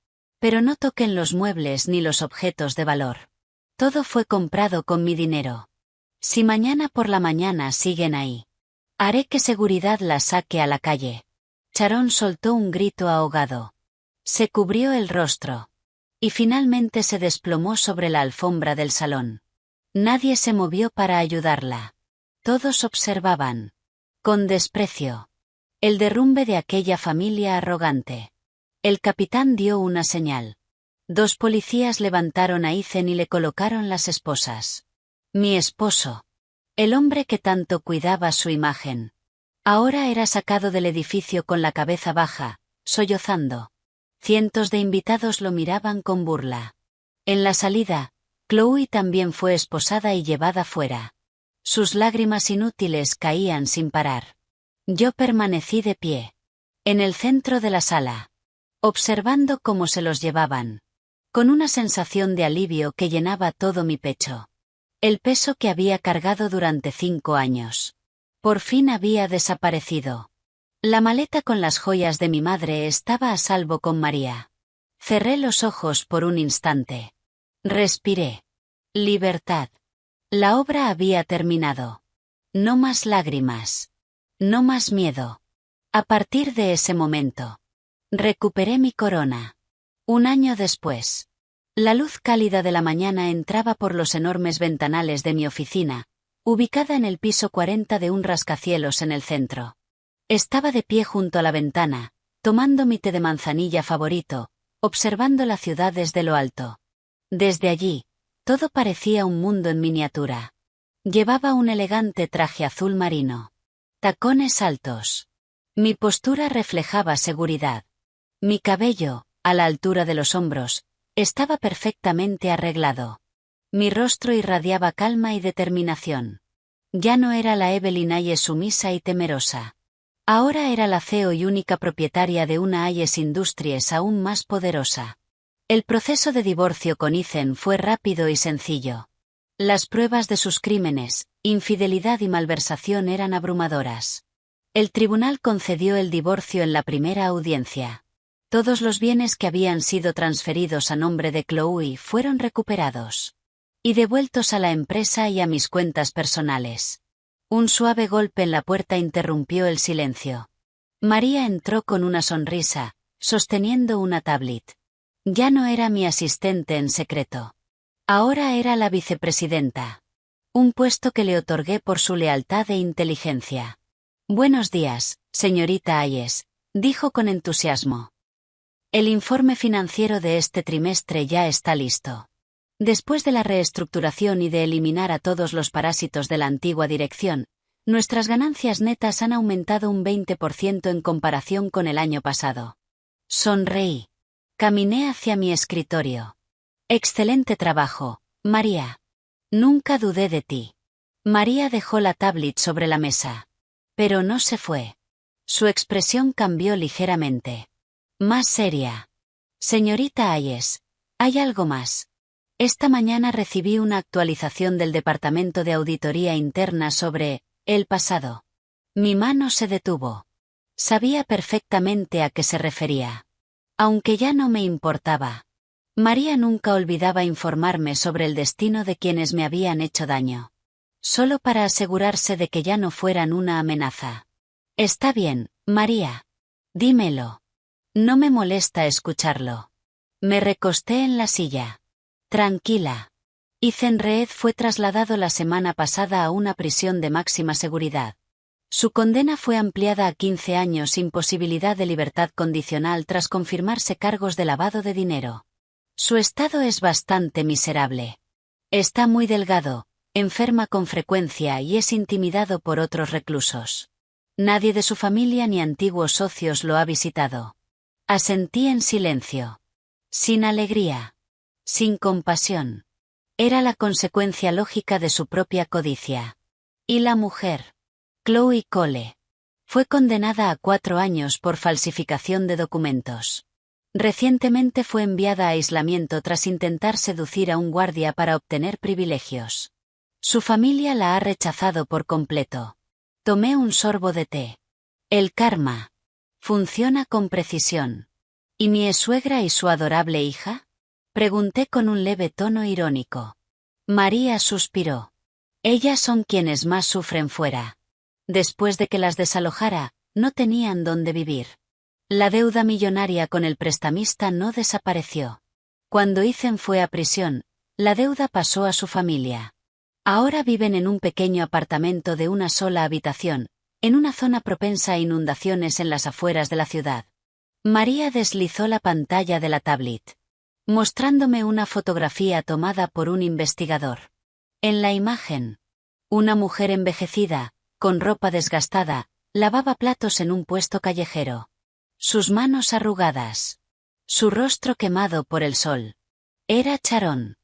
Pero no toquen los muebles ni los objetos de valor. Todo fue comprado con mi dinero. Si mañana por la mañana siguen ahí, haré que seguridad las saque a la calle. Sharon soltó un grito ahogado. Se cubrió el rostro. Y finalmente se desplomó sobre la alfombra del salón. Nadie se movió para ayudarla. Todos observaban, con desprecio, el derrumbe de aquella familia arrogante. El capitán dio una señal. 2 policías levantaron a Ethan y le colocaron las esposas. Mi esposo. El hombre que tanto cuidaba su imagen. Ahora era sacado del edificio con la cabeza baja, sollozando. Cientos de invitados lo miraban con burla. En la salida, Chloe también fue esposada y llevada fuera. Sus lágrimas inútiles caían sin parar. Yo permanecí de pie. En el centro de la sala. Observando cómo se los llevaban. Con una sensación de alivio que llenaba todo mi pecho. El peso que había cargado durante 5 años. Por fin había desaparecido. La maleta con las joyas de mi madre estaba a salvo con María. Cerré los ojos por un instante. Respiré. Libertad. La obra había terminado. No más lágrimas. No más miedo. A partir de ese momento, recuperé mi corona. 1 año después. La luz cálida de la mañana entraba por los enormes ventanales de mi oficina, ubicada en el piso 40 de un rascacielos en el centro. Estaba de pie junto a la ventana, tomando mi té de manzanilla favorito, observando la ciudad desde lo alto. Desde allí, todo parecía un mundo en miniatura. Llevaba un elegante traje azul marino. Tacones altos. Mi postura reflejaba seguridad. Mi cabello, a la altura de los hombros, estaba perfectamente arreglado. Mi rostro irradiaba calma y determinación. Ya no era la Evelyn Hayes sumisa y temerosa. Ahora era la CEO y única propietaria de una Hayes Industries aún más poderosa. El proceso de divorcio con Ethan fue rápido y sencillo. Las pruebas de sus crímenes, infidelidad y malversación eran abrumadoras. El tribunal concedió el divorcio en la primera audiencia. Todos los bienes que habían sido transferidos a nombre de Chloe fueron recuperados y devueltos a la empresa y a mis cuentas personales. Un suave golpe en la puerta interrumpió el silencio. María entró con una sonrisa, sosteniendo una tablet. Ya no era mi asistente en secreto. Ahora era la vicepresidenta. Un puesto que le otorgué por su lealtad e inteligencia. Buenos días, señorita Hayes, dijo con entusiasmo. El informe financiero de este trimestre ya está listo. Después de la reestructuración y de eliminar a todos los parásitos de la antigua dirección, nuestras ganancias netas han aumentado un 20% en comparación con el año pasado. Sonreí. Caminé hacia mi escritorio. Excelente trabajo, María. Nunca dudé de ti. María dejó la tablet sobre la mesa. Pero no se fue. Su expresión cambió ligeramente. Más seria. Señorita Hayes, ¿hay algo más? Esta mañana recibí una actualización del Departamento de Auditoría Interna sobre el pasado. Mi mano se detuvo. Sabía perfectamente a qué se refería. Aunque ya no me importaba. María nunca olvidaba informarme sobre el destino de quienes me habían hecho daño. Solo para asegurarse de que ya no fueran una amenaza. Está bien, María. Dímelo. No me molesta escucharlo. Me recosté en la silla. Tranquila. Ethan Reed fue trasladado la semana pasada a una prisión de máxima seguridad. Su condena fue ampliada a 15 años sin posibilidad de libertad condicional tras confirmarse cargos de lavado de dinero. Su estado es bastante miserable. Está muy delgado, enferma con frecuencia y es intimidado por otros reclusos. Nadie de su familia ni antiguos socios lo ha visitado. Asentí en silencio. Sin alegría. Sin compasión. Era la consecuencia lógica de su propia codicia. Y la mujer. Chloe Cole. Fue condenada a 4 años por falsificación de documentos. Recientemente fue enviada a aislamiento tras intentar seducir a un guardia para obtener privilegios. Su familia la ha rechazado por completo. Tomé un sorbo de té. El karma. Funciona con precisión. ¿Y mi suegra y su adorable hija? Pregunté con un leve tono irónico. María suspiró. Ellas son quienes más sufren fuera. Después de que las desalojara, no tenían dónde vivir. La deuda millonaria con el prestamista no desapareció. Cuando Ethan fue a prisión, la deuda pasó a su familia. Ahora viven en un pequeño apartamento de una sola habitación, en una zona propensa a inundaciones en las afueras de la ciudad. María deslizó la pantalla de la tablet, mostrándome una fotografía tomada por un investigador. En la imagen, una mujer envejecida, con ropa desgastada, lavaba platos en un puesto callejero. Sus manos arrugadas. Su rostro quemado por el sol. Era Sharon.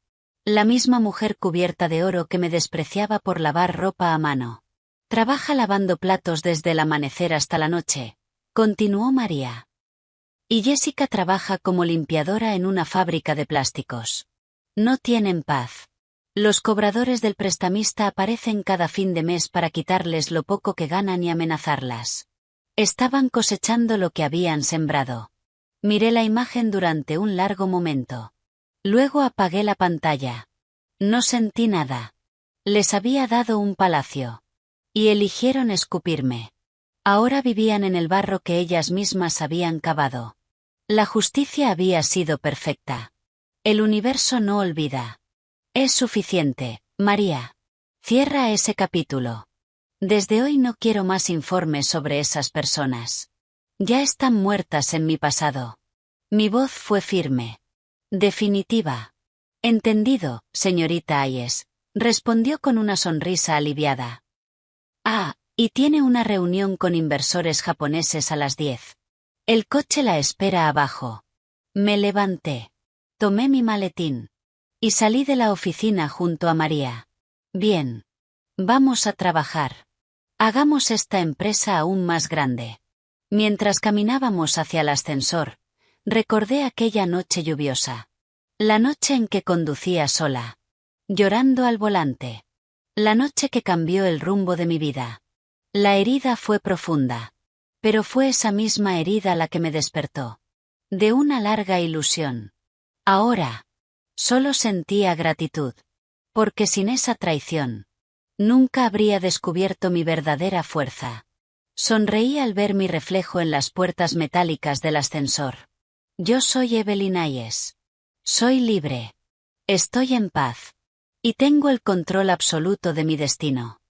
La misma mujer cubierta de oro que me despreciaba por lavar ropa a mano. Trabaja lavando platos desde el amanecer hasta la noche, continuó María. Y Jessica trabaja como limpiadora en una fábrica de plásticos. No tienen paz. Los cobradores del prestamista aparecen cada fin de mes para quitarles lo poco que ganan y amenazarlas. Estaban cosechando lo que habían sembrado. Miré la imagen durante un largo momento. Luego apagué la pantalla. No sentí nada. Les había dado un palacio. Y eligieron escupirme. Ahora vivían en el barro que ellas mismas habían cavado. La justicia había sido perfecta. El universo no olvida. Es suficiente, María. Cierra ese capítulo. Desde hoy no quiero más informes sobre esas personas. Ya están muertas en mi pasado. Mi voz fue firme. Definitiva. Entendido, señorita Ayes, respondió con una sonrisa aliviada. Ah, y tiene una reunión con inversores japoneses a las 10. El coche la espera abajo. Me levanté. Tomé mi maletín. Y salí de la oficina junto a María. Bien. Vamos a trabajar. Hagamos esta empresa aún más grande. Mientras caminábamos hacia el ascensor, recordé aquella noche lluviosa. La noche en que conducía sola. Llorando al volante. La noche que cambió el rumbo de mi vida. La herida fue profunda. Pero fue esa misma herida la que me despertó. De una larga ilusión. Ahora. Solo sentía gratitud. Porque sin esa traición, nunca habría descubierto mi verdadera fuerza. Sonreí al ver mi reflejo en las puertas metálicas del ascensor. Yo soy Evelyn Ayes. Soy libre. Estoy en paz. Y tengo el control absoluto de mi destino.